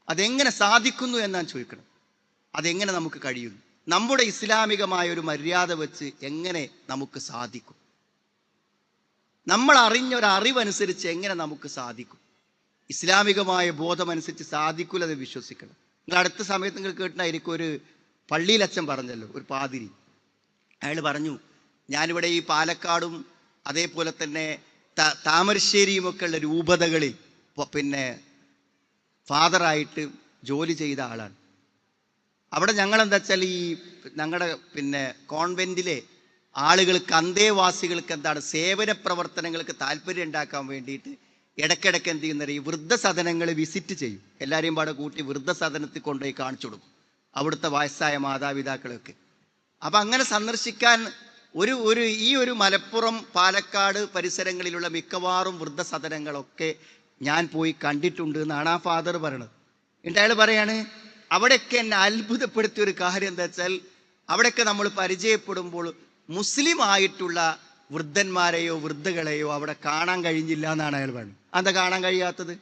അതെങ്ങനെ സാധിക്കുന്നു എന്നാണ് ചോദിക്കണം. അതെങ്ങനെ നമുക്ക് കഴിയുന്നു? നമ്മുടെ ഇസ്ലാമികമായ ഒരു മര്യാദ വെച്ച് എങ്ങനെ നമുക്ക് സാധിക്കും? നമ്മൾ അറിവനുസരിച്ച് എങ്ങനെ നമുക്ക് സാധിക്കും? ഇസ്ലാമികമായ ബോധമനുസരിച്ച് സാധിക്കില്ല എന്ന് വിശ്വസിക്കണം. നിങ്ങൾ അടുത്ത സമയത്ത് നിങ്ങൾ കേട്ടിട്ടായിരിക്കും, ഒരു പള്ളിയിലച്ഛൻ പറഞ്ഞല്ലോ, ഒരു പാതിരി. അയാൾ പറഞ്ഞു, ഞാനിവിടെ ഈ പാലക്കാടും അതേപോലെ തന്നെ താമരശ്ശേരിയും ഒക്കെ ഉള്ള രൂപതകളിൽ പിന്നെ ഫാദറായിട്ട് ജോലി ചെയ്ത ആളാണ്. അവിടെ ഞങ്ങളെന്താ വെച്ചാൽ ഈ ഞങ്ങളുടെ പിന്നെ കോൺവെൻറ്റിലെ ആളുകൾക്ക്, അന്തേവാസികൾക്ക് എന്താണ് സേവന പ്രവർത്തനങ്ങൾക്ക് താല്പര്യം ഉണ്ടാക്കാൻ വേണ്ടിയിട്ട് ഇടയ്ക്കിടയ്ക്ക് എന്ത് ചെയ്യുന്നത്, ഈ വൃദ്ധസദനങ്ങൾ വിസിറ്റ് ചെയ്യും. എല്ലാവരെയും പാടെ കൂട്ടി വൃദ്ധസദനത്തിൽ കൊണ്ടുപോയി കാണിച്ചു കൊടുക്കും, അവിടുത്തെ വയസ്സായ മാതാപിതാക്കളൊക്കെ. അപ്പം അങ്ങനെ സന്ദർശിക്കാൻ ഈ ഒരു മലപ്പുറം പാലക്കാട് പരിസരങ്ങളിലുള്ള മിക്കവാറും വൃദ്ധസദനങ്ങളൊക്കെ ഞാൻ പോയി കണ്ടിട്ടുണ്ട് എന്നാണ് ആ ഫാദർ പറയണത്. എന്നിട്ട് അയാൾ പറയാണ്, അവിടെയൊക്കെ എന്നെ അത്ഭുതപ്പെടുത്തിയ ഒരു കാര്യം എന്താ വെച്ചാൽ, അവിടെയൊക്കെ നമ്മൾ പരിചയപ്പെടുമ്പോൾ മുസ്ലിം ആയിട്ടുള്ള വൃദ്ധന്മാരെയോ വൃദ്ധകളെയോ അവിടെ കാണാൻ കഴിഞ്ഞില്ല എന്നാണ് അയാൾ പറയുന്നത്. എന്താ കാണാൻ കഴിയാത്തത്?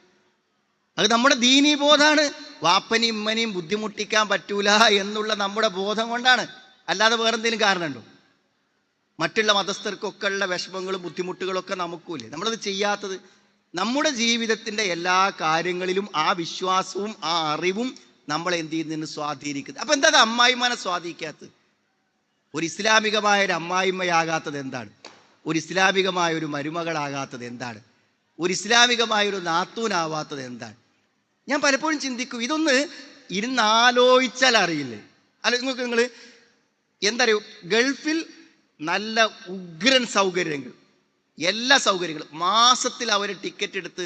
അത് നമ്മുടെ ദീനീ ബോധമാണ്. വാപ്പനെയും ഉമ്മനെയും ബുദ്ധിമുട്ടിക്കാൻ പറ്റൂല എന്നുള്ള നമ്മുടെ ബോധം കൊണ്ടാണ്, അല്ലാതെ വേറെന്തെങ്കിലും കാരണമുണ്ടോ? മറ്റുള്ള മതസ്ഥർക്കൊക്കെ ഉള്ള വിഷമങ്ങളും ബുദ്ധിമുട്ടുകളൊക്കെ നമുക്കൂല്ലേ? നമ്മളത് ചെയ്യാത്തത്. നമ്മുടെ ജീവിതത്തിൻ്റെ എല്ലാ കാര്യങ്ങളിലും ആ വിശ്വാസവും ആ അറിവും നമ്മളെ എന്ത് ചെയ്യുന്നതിന് സ്വാധീനിക്കുന്നത്. അപ്പം എന്താ അമ്മായിമാനെ സ്വാധീനിക്കാത്തത്? ഒരു ഇസ്ലാമികമായ ഒരു അമ്മായിമ്മയാകാത്തത് എന്താണ്? ഒരു ഇസ്ലാമികമായ ഒരു മരുമകളാകാത്തത് എന്താണ്? ഒരു ഇസ്ലാമികമായ ഒരു നാത്തൂനാവാത്തത് എന്താണ്? ഞാൻ പലപ്പോഴും ചിന്തിക്കും, ഇതൊന്ന് ഇരുന്നാലോചിച്ചാൽ അറിയില്ലേ? നിങ്ങൾ എന്താ പറയുക, ഗൾഫിൽ നല്ല ഉഗ്രൻ സൗകര്യങ്ങൾ, എല്ലാ സൗകര്യങ്ങളും, മാസത്തിൽ അവർ ടിക്കറ്റ് എടുത്ത്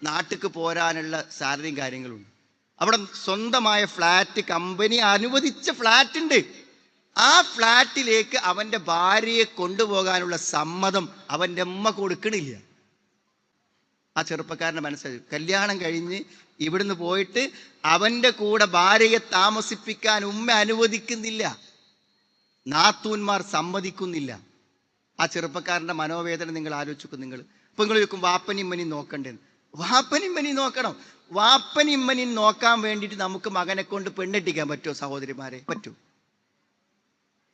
നാട്ടിലേക്ക് പോരാനുള്ള സാലറിയും കാര്യങ്ങളുണ്ട്. അവിടെ സ്വന്തമായ ഫ്ലാറ്റ്, കമ്പനി അനുവദിച്ച ഫ്ലാറ്റ് ഉണ്ട്. ആ ഫ്ലാറ്റിലേക്ക് അവൻ്റെ ഭാര്യയെ കൊണ്ടുപോകാനുള്ള സമ്മതം അവൻ്റെ അമ്മ കൊടുക്കണില്ല. ആ ചെറുപ്പക്കാരൻ്റെ മനസ്സിലായി, കല്യാണം കഴിഞ്ഞ് ഇവിടുന്ന് പോയിട്ട് അവൻ്റെ കൂടെ ഭാര്യയെ താമസിപ്പിക്കാൻ ഉമ്മ അനുവദിക്കുന്നില്ല, നാത്തൂന്മാർ സമ്മതിക്കുന്നില്ല. ആ ചെറുപ്പക്കാരൻ്റെ മനോവേദന നിങ്ങൾ ആലോചിക്കും. നിങ്ങൾ ഇപ്പം നിങ്ങൾ ചോദിക്കും, വാപ്പനിമ്മനി നോക്കണ്ടേന്ന്. വാപ്പനിമ്മനി നോക്കണം. വാപ്പനിമ്മനി നോക്കാൻ വേണ്ടിയിട്ട് നമുക്ക് മകനെ കൊണ്ട് പെണ്ണെട്ടിക്കാൻ പറ്റുമോ സഹോദരിമാരെ? പറ്റുമോ?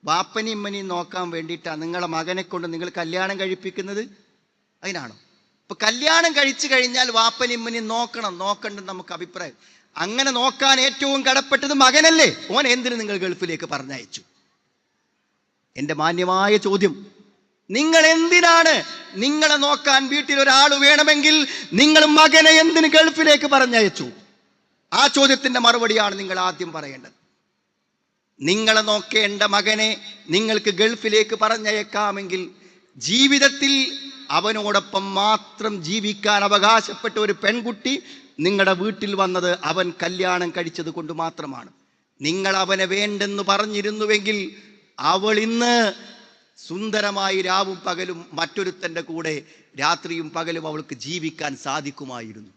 വാപ്പനിമ്മനി നോക്കാൻ വേണ്ടിയിട്ടാണ് നിങ്ങളെ മകനെ കൊണ്ട് നിങ്ങൾ കല്യാണം കഴിപ്പിക്കുന്നത്? അതിനാണോ? ഇപ്പൊ കല്യാണം കഴിച്ചു കഴിഞ്ഞാൽ വാപ്പനിമ്മനി നോക്കണ്ടെന്ന് നമുക്ക് അഭിപ്രായം. അങ്ങനെ നോക്കാൻ ഏറ്റവും കടപ്പെട്ടത് മകനല്ലേ? ഓൻ എന്തിനു നിങ്ങൾ ഗൾഫിലേക്ക് പറഞ്ഞയച്ചു? എൻ്റെ മാന്യമായ ചോദ്യം, നിങ്ങൾ എന്തിനാണ്, നിങ്ങളെ നോക്കാൻ വീട്ടിൽ ഒരാൾ വേണമെങ്കിൽ നിങ്ങൾ മകനെ എന്തിന് ഗൾഫിലേക്ക് പറഞ്ഞയച്ചു? ആ ചോദ്യത്തിന്റെ മറുപടിയാണ് നിങ്ങൾ ആദ്യം പറയേണ്ടത്. നിങ്ങളെ നോക്കേണ്ട മകനെ നിങ്ങൾക്ക് ഗൾഫിലേക്ക് പറഞ്ഞയക്കാമെങ്കിൽ ജീവിതത്തിൽ അവനോടൊപ്പം മാത്രം ജീവിക്കാൻ അവകാശപ്പെട്ട ഒരു പെൺകുട്ടി നിങ്ങളുടെ വീട്ടിൽ വന്നത് അവൻ കല്യാണം കഴിച്ചത് കൊണ്ട് മാത്രമാണ്. നിങ്ങൾ അവനെ വേണ്ടെന്ന് പറഞ്ഞിരുന്നുവെങ്കിൽ അവൾ ഇന്ന് സുന്ദരമായി രാവും പകലും മറ്റൊരുത്തൻ്റെ കൂടെ രാത്രിയും പകലും അവൾക്ക് ജീവിക്കാൻ സാധിക്കുമായിരുന്നു.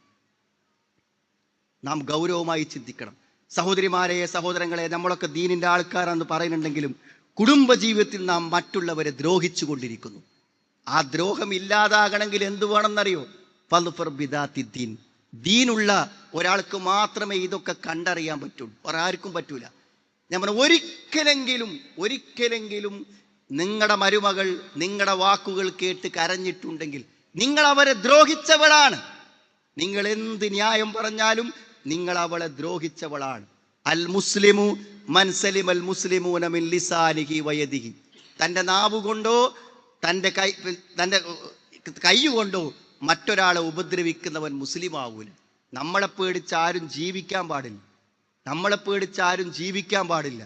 നാം ഗൗരവമായി ചിന്തിക്കണം. സഹോദരിമാരെ, സഹോദരങ്ങളെ, നമ്മളൊക്കെ ദീനിൻ്റെ ആൾക്കാരാണെന്ന് പറയുന്നുണ്ടെങ്കിലും കുടുംബജീവിതത്തിൽ നാം മറ്റുള്ളവരെ ദ്രോഹിച്ചു കൊണ്ടിരിക്കുന്നു. ആ ദ്രോഹം ഇല്ലാതാകണമെങ്കിൽ എന്ത് വേണമെന്നറിയോ? ഫൽഫർ ബിദാത്തിദ്ദീൻ. ദീനുള്ള ഒരാൾക്ക് മാത്രമേ ഇതൊക്കെ കണ്ടറിയാൻ പറ്റുള്ളൂ, വേറെ ആർക്കും പറ്റൂല. ഞാൻ പറഞ്ഞു, ഒരിക്കലെങ്കിലും നിങ്ങളുടെ മരുമകൾ നിങ്ങളുടെ വാക്കുകൾ കേട്ട് കരഞ്ഞിട്ടുണ്ടെങ്കിൽ നിങ്ങൾ അവരെ ദ്രോഹിച്ചവളാണ്. നിങ്ങൾ എന്ത് ന്യായം പറഞ്ഞാലും നിങ്ങൾ അവളെ ദ്രോഹിച്ചവളാണ്. അൽ മുസ്ലിമു മൻ സലിമൽ മുസ്ലിമൂന മിൻ ലിസാനിഹി വയദിഹി. തൻ്റെ നാവ് കൊണ്ടോ തൻ്റെ കൈ കൊണ്ടോ മറ്റൊരാളെ ഉപദ്രവിക്കുന്നവൻ മുസ്ലിം ആവൂല. നമ്മളെ പേടിച്ച് ആരും ജീവിക്കാൻ പാടില്ല.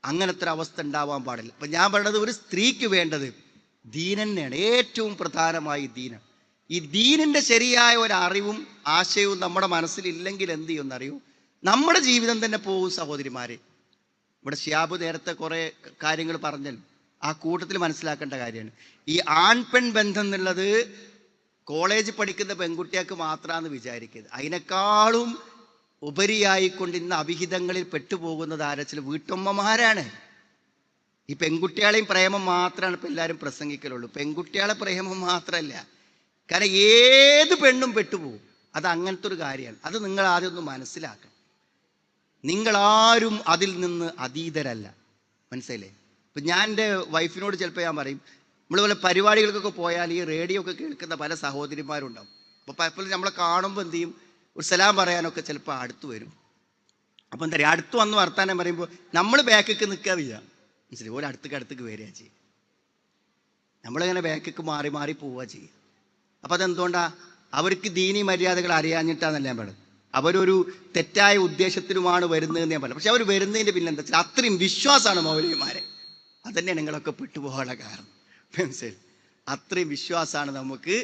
അങ്ങനത്തെ ഒരു അവസ്ഥ ഉണ്ടാവാൻ പാടില്ല. അപ്പം ഞാൻ പറയുന്നത്, ഒരു സ്ത്രീക്ക് വേണ്ടത് ദീൻ തന്നെയാണ്. ഏറ്റവും പ്രധാനമായി ദീനാണ്. ഈ ദീനിൻ്റെ ശരിയായ ഒരു അറിവും ആശയവും നമ്മുടെ മനസ്സിലില്ലെങ്കിൽ എന്ത് ചെയ്യുമെന്നറിയോ? നമ്മുടെ ജീവിതം തന്നെ പോകും സഹോദരിമാരെ. ഇവിടെ ഷിയാബ് നേരത്തെ കുറേ കാര്യങ്ങൾ പറഞ്ഞല്ലോ, ആ കൂട്ടത്തിൽ മനസ്സിലാക്കേണ്ട കാര്യമാണ്. ഈ ആൺപെൺ ബന്ധം എന്നുള്ളത് കോളേജ് പഠിക്കുന്ന പെൺകുട്ടികൾക്ക് മാത്രമാണെന്ന് വിചാരിക്കരുത്. അതിനേക്കാളും ഉപരിയായിക്കൊണ്ട് ഇന്ന് അവിഹിതങ്ങളിൽ പെട്ടുപോകുന്നത് ആരച്ചിൽ വീട്ടമ്മമാരാണ്. ഈ പെൺകുട്ടികളെയും പ്രേമം മാത്രമാണ് ഇപ്പം എല്ലാവരും പ്രസംഗിക്കലുള്ളൂ. പെൺകുട്ടികളെ പ്രേമം മാത്രമല്ല, കാരണം ഏത് പെണ്ണും പെട്ടുപോകും. അത് അങ്ങനത്തെ ഒരു കാര്യമാണ്. അത് നിങ്ങൾ ആദ്യം ഒന്ന് മനസ്സിലാക്കണം. നിങ്ങളാരും അതിൽ നിന്ന് അതീതരല്ല. മനസ്സിലായില്ലേ? ഇപ്പം ഞാൻ എൻ്റെ വൈഫിനോട് ചിലപ്പോൾ ഞാൻ പറയും, നമ്മളിതുപോലെ പരിപാടികൾക്കൊക്കെ പോയാൽ ഈ റേഡിയോ ഒക്കെ കേൾക്കുന്ന പല സഹോദരിമാരുണ്ടാവും. അപ്പോൾ പലപ്പോഴും നമ്മളെ കാണുമ്പോൾ എന്ത് ചെയ്യും, ഒരു സലാം പറയാനൊക്കെ ചിലപ്പോൾ അടുത്ത് വരും. അപ്പോൾ എന്താ പറയുക, അടുത്ത് വന്ന് വർത്താനം പറയുമ്പോൾ നമ്മൾ ബാക്കിക്ക് നിൽക്കുക ചെയ്യാം. മനസ്സിലായി? ഒരു അടുത്തേക്ക് വരിക ചെയ്യും. നമ്മളിങ്ങനെ ബാക്കിക്ക് മാറി പോവുക ചെയ്യും. അപ്പോൾ അതെന്തുകൊണ്ടാണ്? അവർക്ക് ദീനി മര്യാദകൾ അറിയാഞ്ഞിട്ടാന്നല്ല ഞാൻ പറയുന്നത്. അവരൊരു തെറ്റായ ഉദ്ദേശത്തിനുമാണ് വരുന്നതെന്ന് ഞാൻ പറഞ്ഞു. പക്ഷെ അവർ വരുന്നതിൻ്റെ പിന്നെ എന്താ വെച്ചാൽ അത്രയും വിശ്വാസമാണ് മൗലവിമാരെ. അതന്നെയാണ് നിങ്ങളൊക്കെ പെട്ടുപോകാനുള്ള കാരണം. മനസ്സിലായി? അത്രയും വിശ്വാസമാണ് നമുക്ക്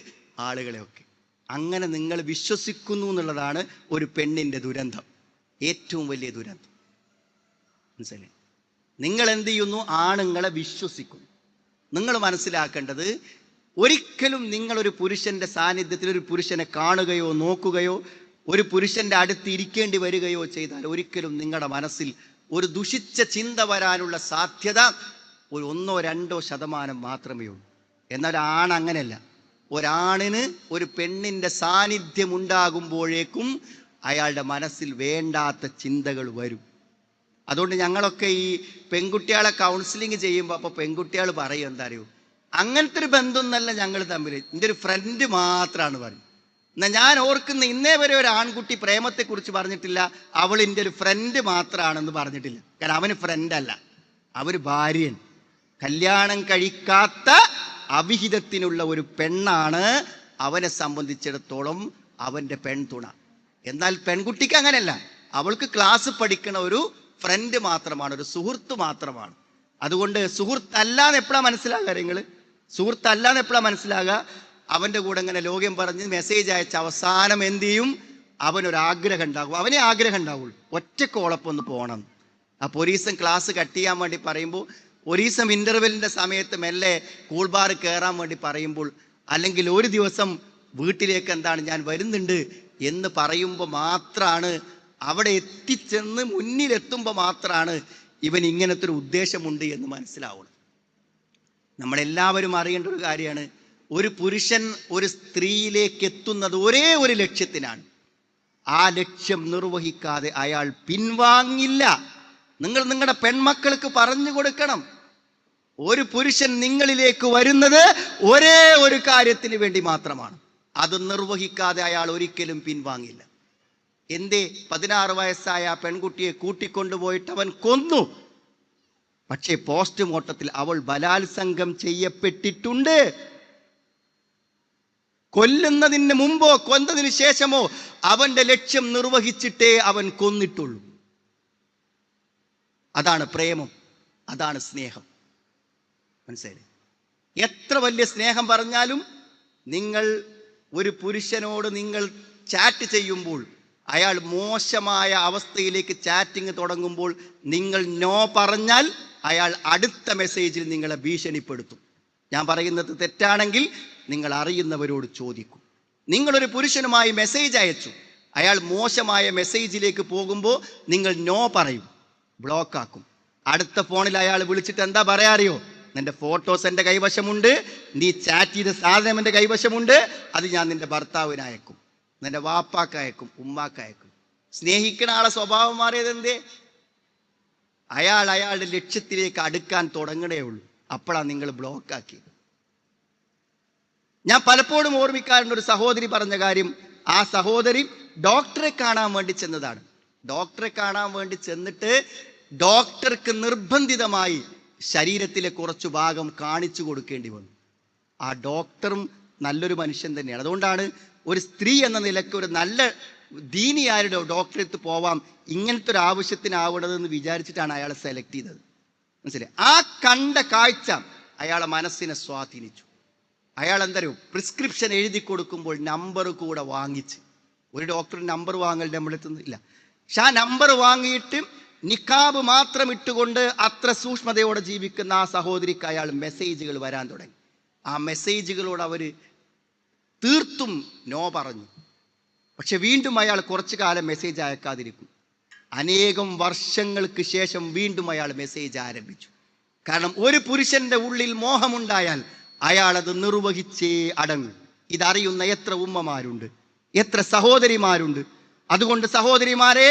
ആളുകളെയൊക്കെ. അങ്ങനെ നിങ്ങൾ വിശ്വസിക്കുന്നു എന്നുള്ളതാണ് ഒരു പെണ്ണിൻ്റെ ദുരന്തം, ഏറ്റവും വലിയ ദുരന്തം. മനസ്സിലായി? നിങ്ങൾ എന്ത് ചെയ്യുന്നു? ആണുങ്ങളെ വിശ്വസിക്കുന്നു. നിങ്ങൾ മനസ്സിലാക്കേണ്ടത്, ഒരിക്കലും നിങ്ങളൊരു പുരുഷൻ്റെ സാന്നിധ്യത്തിൽ ഒരു പുരുഷനെ കാണുകയോ നോക്കുകയോ ഒരു പുരുഷൻ്റെ അടുത്ത് ഇരിക്കേണ്ടി വരികയോ ചെയ്താൽ ഒരിക്കലും നിങ്ങളുടെ മനസ്സിൽ ഒരു ദുഷിച്ച ചിന്ത വരാനുള്ള സാധ്യത ഒരു 1-2% മാത്രമേ ഉള്ളൂ. എന്നാൽ അങ്ങനെയല്ല. ഒരാണിന് ഒരു പെണ്ണിൻ്റെ സാന്നിധ്യം ഉണ്ടാകുമ്പോഴേക്കും അയാളുടെ മനസ്സിൽ വേണ്ടാത്ത ചിന്തകൾ വരും. അതുകൊണ്ട് ഞങ്ങളൊക്കെ ഈ പെൺകുട്ടികളെ കൗൺസിലിംഗ് ചെയ്യുമ്പോൾ അപ്പോൾ പെൺകുട്ടികൾ പറയും, എന്താ അറിയോ, അങ്ങനത്തെ ഒരു ബന്ധമൊന്നല്ല ഞങ്ങൾ തമ്മിൽ, എൻ്റെ ഒരു ഫ്രണ്ട് മാത്രമാണ് പറയും. എന്നാൽ ഞാൻ ഓർക്കുന്ന ഇന്നേ വരെ ഒരു ആൺകുട്ടി പ്രേമത്തെക്കുറിച്ച് പറഞ്ഞിട്ടില്ല, അവൾ എൻ്റെ ഒരു ഫ്രണ്ട് മാത്രമാണെന്ന് പറഞ്ഞിട്ടില്ല. കാരണം അവന് ഫ്രണ്ടല്ല, അവർ ഭാര്യൻ. കല്യാണം കഴിക്കാത്ത അവിഹിതത്തിനുള്ള ഒരു പെണ്ണാണ് അവനെ സംബന്ധിച്ചിടത്തോളം അവൻ്റെ പെൺതുണ. എന്നാൽ പെൺകുട്ടിക്ക് അങ്ങനെയല്ല, അവൾക്ക് ക്ലാസ് പഠിക്കണ ഒരു ഫ്രണ്ട് മാത്രമാണ്, ഒരു സുഹൃത്ത് മാത്രമാണ്. അതുകൊണ്ട് സുഹൃത്തല്ലാന്ന് എപ്പോഴാണ് മനസ്സിലാകുക? നിങ്ങൾ സുഹൃത്തല്ലാന്ന് എപ്പോഴാണ് മനസ്സിലാകുക? അവൻ്റെ കൂടെ ഇങ്ങനെ ലോകം പറഞ്ഞ് മെസ്സേജ് അയച്ച അവസാനം എന്ത് ചെയ്യും? അവനൊരാഗ്രഹം ഉണ്ടാകും, അവനെ ആഗ്രഹം ഉണ്ടാവുള്ളൂ, ഒറ്റക്കോളപ്പം ഒന്ന് പോകണം. അപ്പോൾ ഒരീസം ക്ലാസ് കട്ട് ചെയ്യാൻ വേണ്ടി പറയുമ്പോൾ, ഒരീസം ഇൻ്റർവെല്ലിൻ്റെ സമയത്ത് മെല്ലെ കൂൾ ബാർ കയറാൻ വേണ്ടി പറയുമ്പോൾ, അല്ലെങ്കിൽ ഒരു ദിവസം വീട്ടിലേക്ക് എന്താണ് ഞാൻ വരുന്നുണ്ട് എന്ന് പറയുമ്പോൾ മാത്രമാണ്, അവിടെ എത്തിച്ചെന്ന് മുന്നിലെത്തുമ്പോൾ മാത്രമാണ് ഇവൻ ഇങ്ങനത്തെ ഒരു ഉദ്ദേശമുണ്ട് എന്ന് മനസ്സിലാവുന്നത്. നമ്മളെല്ലാവരും അറിയേണ്ട ഒരു കാര്യമാണ്, ഒരു പുരുഷൻ ഒരു സ്ത്രീയിലേക്ക് എത്തുന്നത് ഒരേ ഒരു ലക്ഷ്യത്തിനാണ്. ആ ലക്ഷ്യം നിർവഹിക്കാതെ അയാൾ പിൻവാങ്ങില്ല. നിങ്ങൾ നിങ്ങളുടെ പെൺമക്കൾക്ക് പറഞ്ഞു കൊടുക്കണം, ഒരു പുരുഷൻ നിങ്ങളിലേക്ക് വരുന്നത് ഒരേ ഒരു കാര്യത്തിന് വേണ്ടി മാത്രമാണ്. അത് നിർവഹിക്കാതെ അയാൾ ഒരിക്കലും പിൻവാങ്ങില്ല. എന്തേ? 16 വയസ്സായ പെൺകുട്ടിയെ കൂട്ടിക്കൊണ്ടുപോയിട്ട് അവൻ കൊന്നു. പക്ഷേ പോസ്റ്റ്മോർട്ടത്തിൽ അവൾ ബലാത്സംഗം ചെയ്യപ്പെട്ടിട്ടുണ്ട്. കൊല്ലുന്നതിന് മുമ്പോ കൊന്നതിന് ശേഷമോ അവന്റെ ലക്ഷ്യം നിർവഹിച്ചിട്ടേ അവൻ കൊന്നിട്ടുള്ളൂ. അതാണ് പ്രേമം, അതാണ് സ്നേഹം. മനസ്സിലായി? എത്ര വലിയ സ്നേഹം പറഞ്ഞാലും നിങ്ങൾ ഒരു പുരുഷനോട് നിങ്ങൾ ചാറ്റ് ചെയ്യുമ്പോൾ, അയാൾ മോശമായ അവസ്ഥയിലേക്ക് ചാറ്റിങ് തുടങ്ങുമ്പോൾ നിങ്ങൾ നോ പറഞ്ഞാൽ അയാൾ അടുത്ത മെസ്സേജിൽ നിങ്ങളെ ഭീഷണിപ്പെടുത്തും. ഞാൻ പറയുന്നത് തെറ്റാണെങ്കിൽ നിങ്ങൾ അറിയുന്നവരോട് ചോദിക്കും. നിങ്ങളൊരു പുരുഷനുമായി മെസ്സേജ് അയച്ചു, അയാൾ മോശമായ മെസ്സേജിലേക്ക് പോകുമ്പോൾ നിങ്ങൾ നോ പറയും, ബ്ലോക്കാക്കും. അടുത്ത ഫോണിൽ അയാൾ വിളിച്ചിട്ട് എന്താ പറയാറിയോ? നിന്റെ ഫോട്ടോസ് എൻ്റെ കൈവശമുണ്ട്, നീ ചാറ്റ് ചെയ്ത സാധനം എൻ്റെ കൈവശമുണ്ട്, അത് ഞാൻ നിന്റെ ഭർത്താവിന് അയക്കും, നിന്റെ വാപ്പാക്ക് അയക്കും, ഉമ്മാക്ക് അയക്കും. സ്നേഹിക്കണ ആളെ സ്വഭാവം മാറിയത് എന്തേ? അയാളുടെ ലക്ഷ്യത്തിലേക്ക് അടുക്കാൻ തുടങ്ങണേ ഉള്ളൂ. അപ്പോഴാണ് നിങ്ങൾ ബ്ലോക്കാക്കിയത്. ഞാൻ പലപ്പോഴും ഓർമ്മിക്കാറുണ്ട്, ഒരു സഹോദരി പറഞ്ഞ കാര്യം. ആ സഹോദരി ഡോക്ടറെ കാണാൻ വേണ്ടി ചെന്നതാണ്. ഡോക്ടറെ കാണാൻ വേണ്ടി ചെന്നിട്ട് ഡോക്ടർക്ക് നിർബന്ധിതമായി ശരീരത്തിലെ കുറച്ചു ഭാഗം കാണിച്ചു കൊടുക്കേണ്ടി വന്നു. ആ ഡോക്ടറും നല്ലൊരു മനുഷ്യൻ തന്നെയാണ്. അതുകൊണ്ടാണ് ഒരു സ്ത്രീ എന്ന നിലയ്ക്ക് ഒരു നല്ല ദീനിയാരുടെ ഡോക്ടറെടുത്ത് പോവാം, ഇങ്ങനത്തെ ഒരു ആവശ്യത്തിനാവണതെന്ന് വിചാരിച്ചിട്ടാണ് അയാളെ സെലക്ട് ചെയ്തത്. മനസ്സിലായി? ആ കണ്ട കാഴ്ച അയാളെ മനസ്സിനെ സ്വാധീനിച്ചു. അയാൾ എന്തറിയോ, പ്രിസ്ക്രിപ്ഷൻ എഴുതി കൊടുക്കുമ്പോൾ നമ്പർ കൂടെ വാങ്ങിച്ച്, ഒരു ഡോക്ടർ നമ്പർ വാങ്ങൽ നമ്മളെത്തുന്നില്ല, പക്ഷെ ആ നമ്പർ വാങ്ങിയിട്ട് നിക്കാബ് മാത്രം ഇട്ടുകൊണ്ട് അത്ര സൂക്ഷ്മതയോടെ ജീവിക്കുന്ന ആ സഹോദരിക്ക് അയാൾ മെസ്സേജുകൾ വരാൻ തുടങ്ങി. ആ മെസ്സേജുകളോട് അവർ തീർത്തും നോ പറഞ്ഞു. പക്ഷെ വീണ്ടും അയാൾ കുറച്ചു കാലം മെസ്സേജ് അയക്കാതിരിക്കും. അനേകം വർഷങ്ങൾക്ക് ശേഷം വീണ്ടും അയാൾ മെസ്സേജ് ആരംഭിച്ചു. കാരണം ഒരു പുരുഷന്റെ ഉള്ളിൽ മോഹമുണ്ടായാൽ അയാളത് നിർവഹിച്ചേ അടങ്ങും. ഇതറിയുന്ന എത്ര ഉമ്മമാരുണ്ട്, എത്ര സഹോദരിമാരുണ്ട്. അതുകൊണ്ട് സഹോദരിമാരെ,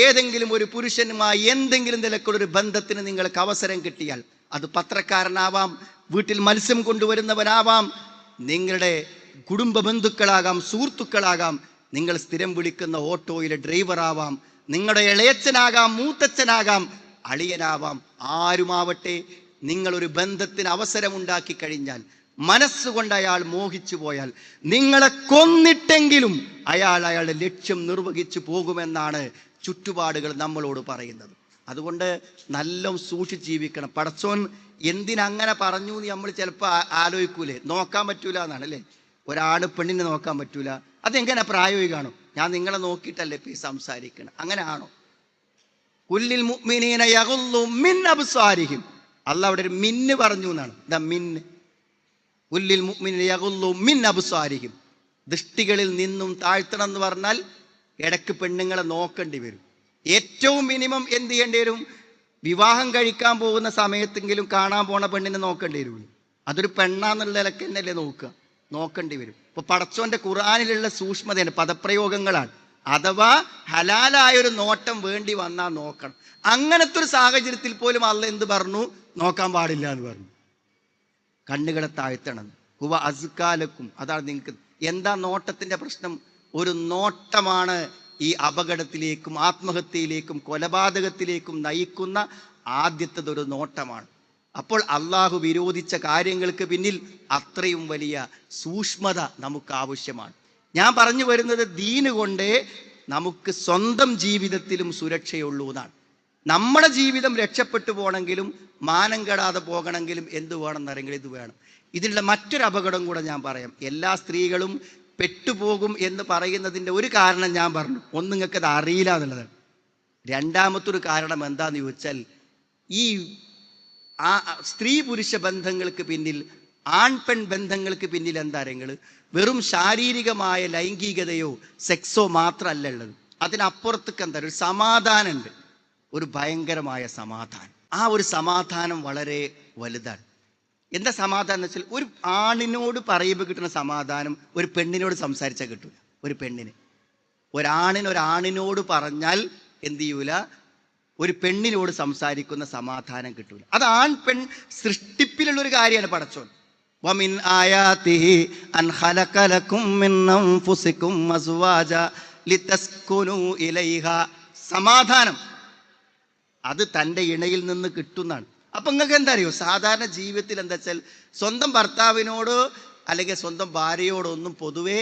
ഏതെങ്കിലും ഒരു പുരുഷനുമായി എന്തെങ്കിലും നിലക്കുള്ളൊരു ബന്ധത്തിന് നിങ്ങൾക്ക് അവസരം കിട്ടിയാൽ, അത് പത്രക്കാരനാവാം, വീട്ടിൽ മത്സ്യം കൊണ്ടുവരുന്നവനാവാം, നിങ്ങളുടെ കുടുംബ ബന്ധുക്കളാകാം, സുഹൃത്തുക്കളാകാം, നിങ്ങൾ സ്ഥിരം വിളിക്കുന്ന ഓട്ടോയിലെ ഡ്രൈവറാവാം, നിങ്ങളുടെ ഇളയച്ചനാകാം, മൂത്തച്ഛനാകാം, അളിയനാവാം, ആരുമാവട്ടെ, നിങ്ങളൊരു ബന്ധത്തിന് അവസരമുണ്ടാക്കി കഴിഞ്ഞാൽ, മനസ്സുകൊണ്ട് അയാൾ മോഹിച്ചു പോയാൽ, നിങ്ങളെ കൊന്നിട്ടെങ്കിലും അയാളുടെ ലക്ഷ്യം നിർവഹിച്ചു പോകുമെന്നാണ് ചുറ്റുപാടുകൾ നമ്മളോട് പറയുന്നത്. അതുകൊണ്ട് നല്ല സൂക്ഷിച്ച് ജീവിക്കണം. പടച്ചോൻ എന്തിനങ്ങനെ പറഞ്ഞു എന്ന് നമ്മൾ ചിലപ്പോൾ ആലോചിക്കൂലേ? നോക്കാൻ പറ്റൂല എന്നാണ് അല്ലേ? ഒരാണ് പെണ്ണിനെ നോക്കാൻ പറ്റൂല, അതെങ്ങനെ പ്രായോഗികമാണോ? ഞാൻ നിങ്ങളെ നോക്കിയിട്ടല്ലേ ഇപ്പം ഈ സംസാരിക്കണം, അങ്ങനെ ആണോ? കുല്ലിൽ മുഅ്മിനീന യഗുള്ളു മിൻ അബ്സാരിഹിം, അല്ലാഹ് അവിടെ ഒരു മിന്ന് പറഞ്ഞു എന്നാണ്. ദ മിന്ന്, കുല്ലിൽ മുഅ്മിനീന യഗുള്ളു മിൻ അബ്സാരിഹിം, ദൃഷ്ടികളിൽ നിന്നും താഴ്ത്തണം എന്ന് പറഞ്ഞാൽ ഇടയ്ക്ക് പെണ്ണുങ്ങളെ നോക്കേണ്ടി വരും. ഏറ്റവും മിനിമം എന്ത് ചെയ്യേണ്ടി വരും? വിവാഹം കഴിക്കാൻ പോകുന്ന സമയത്തെങ്കിലും കാണാൻ പോണ പെണ്ണിനെ നോക്കേണ്ടി വരും. അതൊരു പെണ്ണാന്നുള്ള നിലക്ക് തന്നെയല്ലേ നോക്കേണ്ടി വരും. ഇപ്പൊ പടച്ചോന്റെ ഖുർആനിലുള്ള സൂക്ഷ്മതയാണ്, പദപ്രയോഗങ്ങളാണ്. അഥവാ ഹലാലായൊരു നോട്ടം വേണ്ടി വന്നാൽ നോക്കണം. അങ്ങനത്തെ ഒരു സാഹചര്യത്തിൽ പോലും അള്ളാഹ് എന്ത് പറഞ്ഞു? നോക്കാൻ പാടില്ല എന്ന് പറഞ്ഞു. കണ്ണുകളെ താഴ്ത്തണം. ഹുവ അസ്കാലക്കും, അതാണ് നിങ്ങൾക്ക്. എന്താ നോട്ടത്തിന്റെ പ്രശ്നം? ഒരു നോട്ടമാണ് ഈ അപകടത്തിലേക്കും ആത്മഹത്യയിലേക്കും കൊലപാതകത്തിലേക്കും നയിക്കുന്ന ആദ്യത്തേതൊരു നോട്ടമാണ്. അപ്പോൾ അള്ളാഹു വിരോധിച്ച കാര്യങ്ങൾക്ക് പിന്നിൽ അത്രയും വലിയ സൂക്ഷ്മത നമുക്ക് ആവശ്യമാണ്. ഞാൻ പറഞ്ഞു വരുന്നത്, ദീന് കൊണ്ടേ നമുക്ക് സ്വന്തം ജീവിതത്തിലും സുരക്ഷയുള്ളൂ എന്നാണ്. നമ്മുടെ ജീവിതം രക്ഷപ്പെട്ടു പോകണമെങ്കിലും മാനം കെടാതെ പോകണമെങ്കിലും എന്ത് വേണമെന്നറിയെങ്കിൽ ഇത് വേണം. ഇതിനുള്ള മറ്റൊരു അപകടം കൂടെ ഞാൻ പറയാം. എല്ലാ സ്ത്രീകളും പെട്ടുപോകും എന്ന് പറയുന്നതിൻ്റെ ഒരു കാരണം ഞാൻ പറഞ്ഞു. ഒന്ന്, നിങ്ങൾക്കത് അറിയില്ല എന്നുള്ളതാണ്. രണ്ടാമത്തൊരു കാരണം എന്താണെന്ന് ചോദിച്ചാൽ, ഈ സ്ത്രീ പുരുഷ ബന്ധങ്ങൾക്ക് പിന്നിൽ, ആൺ പെൺ ബന്ധങ്ങൾക്ക് പിന്നിൽ എന്താ നിങ്ങൾ, വെറും ശാരീരികമായ ലൈംഗികതയോ സെക്സോ മാത്രമല്ല ഉള്ളത്. അതിനപ്പുറത്തേക്ക് എന്താ, ഒരു സമാധാനമുണ്ട്, ഒരു ഭയങ്കരമായ സമാധാനം. ആ ഒരു സമാധാനം വളരെ വലുതാണ്. എന്താ സമാധാനം എന്ന് വെച്ചാൽ, ഒരു ആണിനോട് പറയുമ്പോൾ കിട്ടുന്ന സമാധാനം ഒരു പെണ്ണിനോട് സംസാരിച്ചാൽ കിട്ടൂല. ഒരു പെണ്ണിന്, ഒരാണിനോട് പറഞ്ഞാൽ എന്ത് ചെയ്യൂല, ഒരു പെണ്ണിനോട് സംസാരിക്കുന്ന സമാധാനം കിട്ടൂല. അത് ആൺ പെൺ സൃഷ്ടിപ്പിലുള്ളൊരു കാര്യമാണ് പടച്ചോൻ. വമിൻ ആയാതിഹി അൻ ഖലഖ ലക്കും മിൻ അൻഫുസികും അസ്വാജ ലിതസ്കുനു ഇലൈഹാ, സമാധാനം അത് തൻ്റെ ഇണയിൽ നിന്ന് കിട്ടുന്നതാണ്. അപ്പം നിങ്ങൾക്ക് എന്താ അറിയോ, സാധാരണ ജീവിതത്തിൽ എന്താ വെച്ചാൽ, സ്വന്തം ഭർത്താവിനോട് അല്ലെങ്കിൽ സ്വന്തം ഭാര്യയോടൊന്നും പൊതുവെ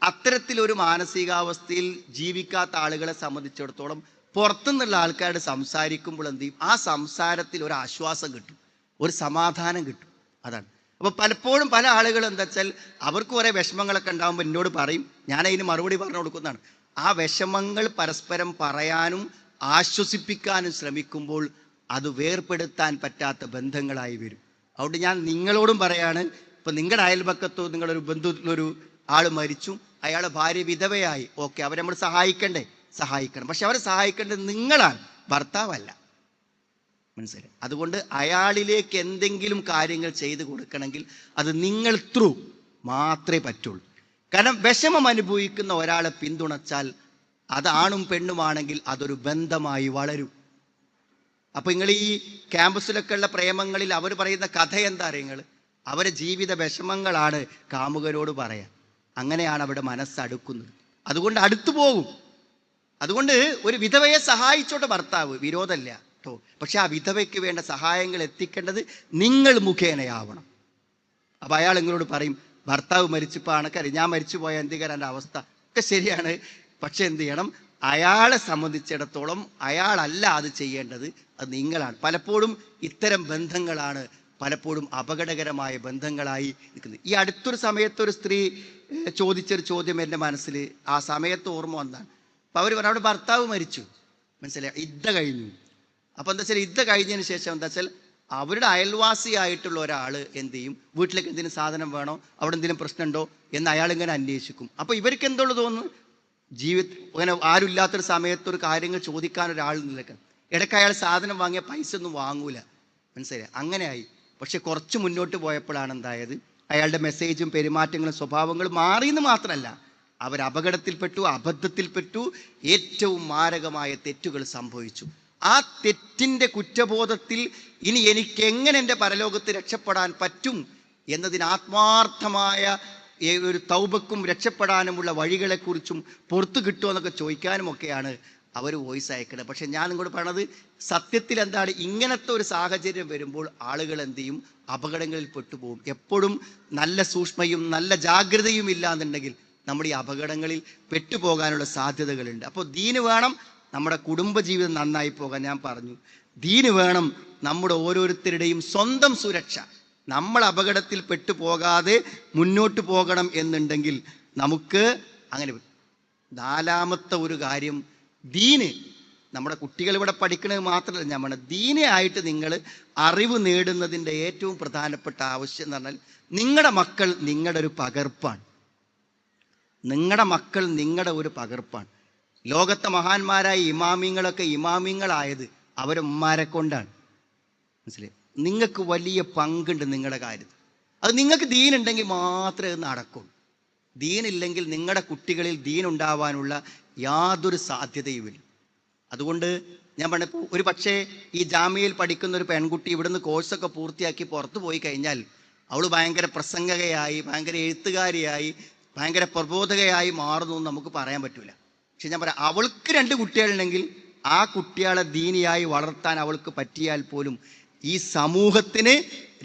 അത്തരത്തിലൊരു മാനസികാവസ്ഥയിൽ ജീവിക്കാത്ത ആളുകളെ സംബന്ധിച്ചിടത്തോളം പുറത്തുനിന്നുള്ള ആൾക്കാരോട് സംസാരിക്കുമ്പോൾ എന്ത് ചെയ്യും, ആ സംസാരത്തിൽ ഒരു ആശ്വാസം കിട്ടും, ഒരു സമാധാനം കിട്ടും. അതാണ്. അപ്പോൾ പലപ്പോഴും പല ആളുകളും എന്താ വെച്ചാൽ, അവർക്ക് കുറേ വിഷമങ്ങളൊക്കെ ഉണ്ടാകുമ്പോൾ എന്നോട് പറയും, ഞാനതിന് മറുപടി പറഞ്ഞു കൊടുക്കുന്നതാണ്. ആ വിഷമങ്ങൾ പരസ്പരം പറയാനും ആശ്വസിപ്പിക്കാനും ശ്രമിക്കുമ്പോൾ അത് വേർപെടുത്താൻ പറ്റാത്ത ബന്ധങ്ങളായി വരും. അതുകൊണ്ട് ഞാൻ നിങ്ങളോടും പറയാണ്, ഇപ്പം നിങ്ങളുടെ അയൽപക്കത്തോ നിങ്ങളൊരു ബന്ധുവിലൊരു ആൾ മരിച്ചു, അയാളെ ഭാര്യ വിധവയായി, ഓക്കെ, അവരെ നമ്മൾ സഹായിക്കണം. പക്ഷെ അവരെ സഹായിക്കേണ്ടത് നിങ്ങളാണ്, ഭർത്താവല്ല. മനസ്സിലായി? അതുകൊണ്ട് അയാളിലേക്ക് എന്തെങ്കിലും കാര്യങ്ങൾ ചെയ്തു കൊടുക്കണമെങ്കിൽ അത് നിങ്ങൾ ത്രൂ മാത്രമേ പറ്റുള്ളൂ. കാരണം വിഷമം അനുഭവിക്കുന്ന ഒരാളെ പിന്തുണച്ചാൽ അത് ആണും പെണ്ണുമാണെങ്കിൽ അതൊരു ബന്ധമായി വളരും. അപ്പൊ നിങ്ങൾ ഈ ക്യാമ്പസിലൊക്കെ ഉള്ള പ്രേമങ്ങളിൽ അവർ പറയുന്ന കഥ എന്താ അറിയുങ്ങൾ? അവരെ ജീവിത വിഷമങ്ങളാണ് കാമുകരോട് പറയാൻ. അങ്ങനെയാണ് അവിടെ മനസ്സടുക്കുന്നത്. അതുകൊണ്ട് അടുത്തു പോകും. അതുകൊണ്ട് ഒരു വിധവയെ സഹായിച്ചോട്ടെ ഭർത്താവ്, വിരോധമല്ല കേട്ടോ. പക്ഷെ ആ വിധവയ്ക്ക് വേണ്ട സഹായങ്ങൾ എത്തിക്കേണ്ടത് നിങ്ങൾ മുഖേനയാവണം. അപ്പം അയാൾ നിങ്ങളോട് പറയും, ഭർത്താവ് മരിച്ചപ്പോൾ ആണക്കറി ഞാൻ മരിച്ചു പോയ എന്തികരൻ്റെ അവസ്ഥ ഒക്കെ ശരിയാണ്. പക്ഷെ എന്ത് ചെയ്യണം? അയാളെ സംബന്ധിച്ചിടത്തോളം അയാളല്ല അത് ചെയ്യേണ്ടത്, അത് നിങ്ങളാണ്. പലപ്പോഴും ഇത്തരം ബന്ധങ്ങളാണ് പലപ്പോഴും അപകടകരമായ ബന്ധങ്ങളായി നിൽക്കുന്നത്. ഈ അടുത്തൊരു സമയത്ത് ഒരു സ്ത്രീ ചോദിച്ചൊരു ചോദ്യം എൻ്റെ മനസ്സിൽ ആ സമയത്ത് ഓർമ്മ വന്നതാണ്. അപ്പോൾ അവർ പറഞ്ഞു, അവിടെ ഭർത്താവ് മരിച്ചു, മനസ്സിലായി, ഇദ്ദ കഴിഞ്ഞു. അപ്പോൾ എന്താ വെച്ചാൽ ഇദ്ദ കഴിഞ്ഞതിന് ശേഷം എന്താ വെച്ചാൽ അവരുടെ അയൽവാസിയായിട്ടുള്ള ഒരാൾ എന്ത് ചെയ്യും, വീട്ടിലേക്ക് എന്തെങ്കിലും സാധനം വേണോ, അവിടെ എന്തെങ്കിലും പ്രശ്നമുണ്ടോ എന്ന് അയാളിങ്ങനെ അന്വേഷിക്കും. അപ്പോൾ ഇവർക്ക് എന്തുള്ളൂ തോന്നുന്നു, അങ്ങനെ ആരും ഇല്ലാത്തൊരു സമയത്ത് ഒരു കാര്യങ്ങൾ ചോദിക്കാൻ ഒരാൾ നിൽക്കാൻ. ഇടയ്ക്ക് അയാൾ സാധനം വാങ്ങിയ പൈസ ഒന്നും വാങ്ങൂല, മനസ്സിലായി? അങ്ങനെയായി. പക്ഷെ കുറച്ച് മുന്നോട്ട് പോയപ്പോഴാണ് എന്തായത്, അയാളുടെ മെസ്സേജും പെരുമാറ്റങ്ങളും സ്വഭാവങ്ങളും മാറിയെന്ന് മാത്രമല്ല, അവർ അപകടത്തിൽപ്പെട്ടു, അബദ്ധത്തിൽപ്പെട്ടു, ഏറ്റവും മാരകമായ തെറ്റുകൾ സംഭവിച്ചു. ആ തെറ്റിൻ്റെ കുറ്റബോധത്തിൽ ഇനി എനിക്ക് എങ്ങനെ എൻ്റെ പരലോകത്ത് രക്ഷപ്പെടാൻ പറ്റും എന്നതിന് ആത്മാർത്ഥമായ ഒരു തൗബക്കും രക്ഷപ്പെടാനുമുള്ള വഴികളെക്കുറിച്ചും പുറത്തു കിട്ടുമോ എന്നൊക്കെ ചോദിക്കാനുമൊക്കെയാണ് അവർ വോയിസ് അയക്കുന്നത്. പക്ഷെ ഞാൻ നിങ്ങളോട് പറയണത് സത്യത്തിൽ എന്താണ്, ഇങ്ങനത്തെ ഒരു സാഹചര്യം വരുമ്പോൾ ആളുകൾ എന്ത് ചെയ്യും, അപകടങ്ങളിൽ പെട്ടുപോകും. എപ്പോഴും നല്ല സൂക്ഷ്മയും നല്ല ജാഗ്രതയും ഇല്ലാന്നുണ്ടെങ്കിൽ നമ്മൾ ഈ അപകടങ്ങളിൽ പെട്ടുപോകാനുള്ള സാധ്യതകളുണ്ട്. അപ്പോൾ ദീന് വേണം നമ്മുടെ കുടുംബജീവിതം നന്നായി പോകാൻ. ഞാൻ പറഞ്ഞു, ദീന് വേണം നമ്മുടെ ഓരോരുത്തരുടെയും സ്വന്തം സുരക്ഷ. നമ്മൾ അപകടത്തിൽ പെട്ടുപോകാതെ മുന്നോട്ട് പോകണം എന്നുണ്ടെങ്കിൽ നമുക്ക് അങ്ങനെ. നാലാമത്തെ ഒരു കാര്യം, ദീന്. നമ്മുടെ കുട്ടികൾ ഇവിടെ പഠിക്കുന്നത് മാത്രമല്ല, ഞാൻ പറഞ്ഞത് ദീനെ ആയിട്ട് നിങ്ങൾ അറിവ് നേടുന്നതിൻ്റെ ഏറ്റവും പ്രധാനപ്പെട്ട ആവശ്യം എന്ന് പറഞ്ഞാൽ, നിങ്ങളുടെ മക്കൾ നിങ്ങളുടെ ഒരു പകർപ്പാണ്. നിങ്ങളുടെ മക്കൾ നിങ്ങളുടെ ഒരു പകർപ്പാണ്. ലോകത്തെ മഹാന്മാരായ ഇമാമിങ്ങളൊക്കെ ഇമാമിങ്ങളായത് അവരമ്മമാരെ കൊണ്ടാണ്, മനസ്സിലായി? നിങ്ങൾക്ക് വലിയ പങ്കുണ്ട് നിങ്ങളുടെ കാര്യത്തിൽ. അത് നിങ്ങൾക്ക് ദീനുണ്ടെങ്കിൽ മാത്രമേ അത് നടക്കുള്ളൂ. ദീനില്ലെങ്കിൽ നിങ്ങളുടെ കുട്ടികളിൽ ദീൻ ഉണ്ടാവാനുള്ള യാതൊരു സാധ്യതയുമില്ല. അതുകൊണ്ട് ഞാൻ പറഞ്ഞപ്പോൾ, ഒരു പക്ഷേ ഈ ജാമ്യയിൽ പഠിക്കുന്ന ഒരു പെൺകുട്ടി ഇവിടുന്ന് കോഴ്സൊക്കെ പൂർത്തിയാക്കി പുറത്തു പോയി കഴിഞ്ഞാൽ അവൾ ഭയങ്കര പ്രസംഗകയായി, ഭയങ്കര എഴുത്തുകാരിയായി, ഭയങ്കര പ്രബോധകയായി മാറുന്നു എന്ന് നമുക്ക് പറയാൻ പറ്റില്ല. പക്ഷെ ഞാൻ പറയാം, അവൾക്ക് 2 കുട്ടികളുണ്ടെങ്കിൽ ആ കുട്ടികളെ ദീനിയായി വളർത്താൻ അവൾക്ക് പറ്റിയാൽ പോലും ഈ സമൂഹത്തിന്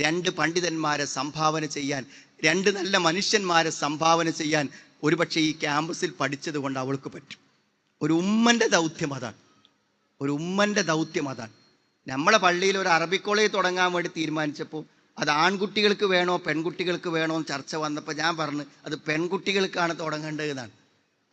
2 പണ്ഡിതന്മാരെ സംഭാവന ചെയ്യാൻ, 2 നല്ല മനുഷ്യന്മാരെ സംഭാവന ചെയ്യാൻ ഒരുപക്ഷെ ഈ ക്യാമ്പസിൽ പഠിച്ചത് കൊണ്ട് അവൾക്ക് പറ്റും. ഒരു ഉമ്മൻ്റെ ദൗത്യം അതാണ്. ഒരു ഉമ്മൻ്റെ ദൗത്യം അതാണ്. നമ്മളെ പള്ളിയിൽ ഒരു അറബി കോളേജ് തുടങ്ങാൻ വേണ്ടി തീരുമാനിച്ചപ്പോൾ അത് ആൺകുട്ടികൾക്ക് വേണോ പെൺകുട്ടികൾക്ക് വേണോ എന്ന് ചർച്ച വന്നപ്പോൾ ഞാൻ പറഞ്ഞു, അത് പെൺകുട്ടികൾക്കാണ് തുടങ്ങേണ്ടതെന്നാണ്.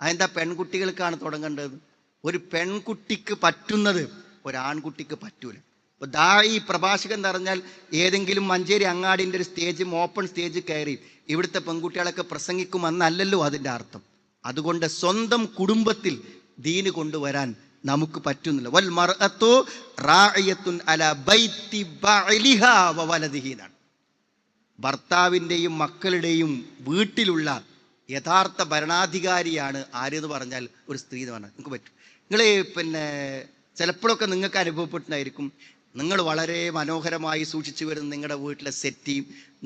അതെന്താ പെൺകുട്ടികൾക്കാണ് തുടങ്ങേണ്ടത്? ഒരു പെൺകുട്ടിക്ക് പറ്റുന്നത് ഒരാൺകുട്ടിക്ക് പറ്റൂല. ഇപ്പോൾ ഈ പ്രഭാഷകൻ എന്ന് പറഞ്ഞാൽ ഏതെങ്കിലും മഞ്ചേരി അങ്ങാടിൻ്റെ ഒരു സ്റ്റേജ്, ഓപ്പൺ സ്റ്റേജ് കയറി ഇവിടുത്തെ പെൺകുട്ടികളൊക്കെ പ്രസംഗിക്കുമെന്നല്ലല്ലോ അതിൻ്റെ അർത്ഥം. അതുകൊണ്ട് സ്വന്തം കുടുംബത്തിൽ ദീന് കൊണ്ടുവരാൻ നമുക്ക് പറ്റുന്നില്ല. വൽ മർഅത്തു റാഇയത്തുൻ അലാ ബൈത്തി ബഅലിഹാ വ വലദിഹി എന്നാണ്. ഭർത്താവിൻ്റെയും മക്കളുടെയും വീട്ടിലുള്ള യഥാർത്ഥ ഭരണാധികാരിയാണ് ആരെന്ന് പറഞ്ഞാൽ ഒരു സ്ത്രീ എന്ന് പറഞ്ഞാൽ നിങ്ങൾക്ക് പറ്റും. നിങ്ങൾ ചിലപ്പോഴൊക്കെ നിങ്ങൾക്ക് അനുഭവപ്പെട്ടിട്ടുണ്ടായിരിക്കും, നിങ്ങൾ വളരെ മനോഹരമായി സൂക്ഷിച്ചു വരുന്ന നിങ്ങളുടെ വീട്ടിലെ സെറ്റി,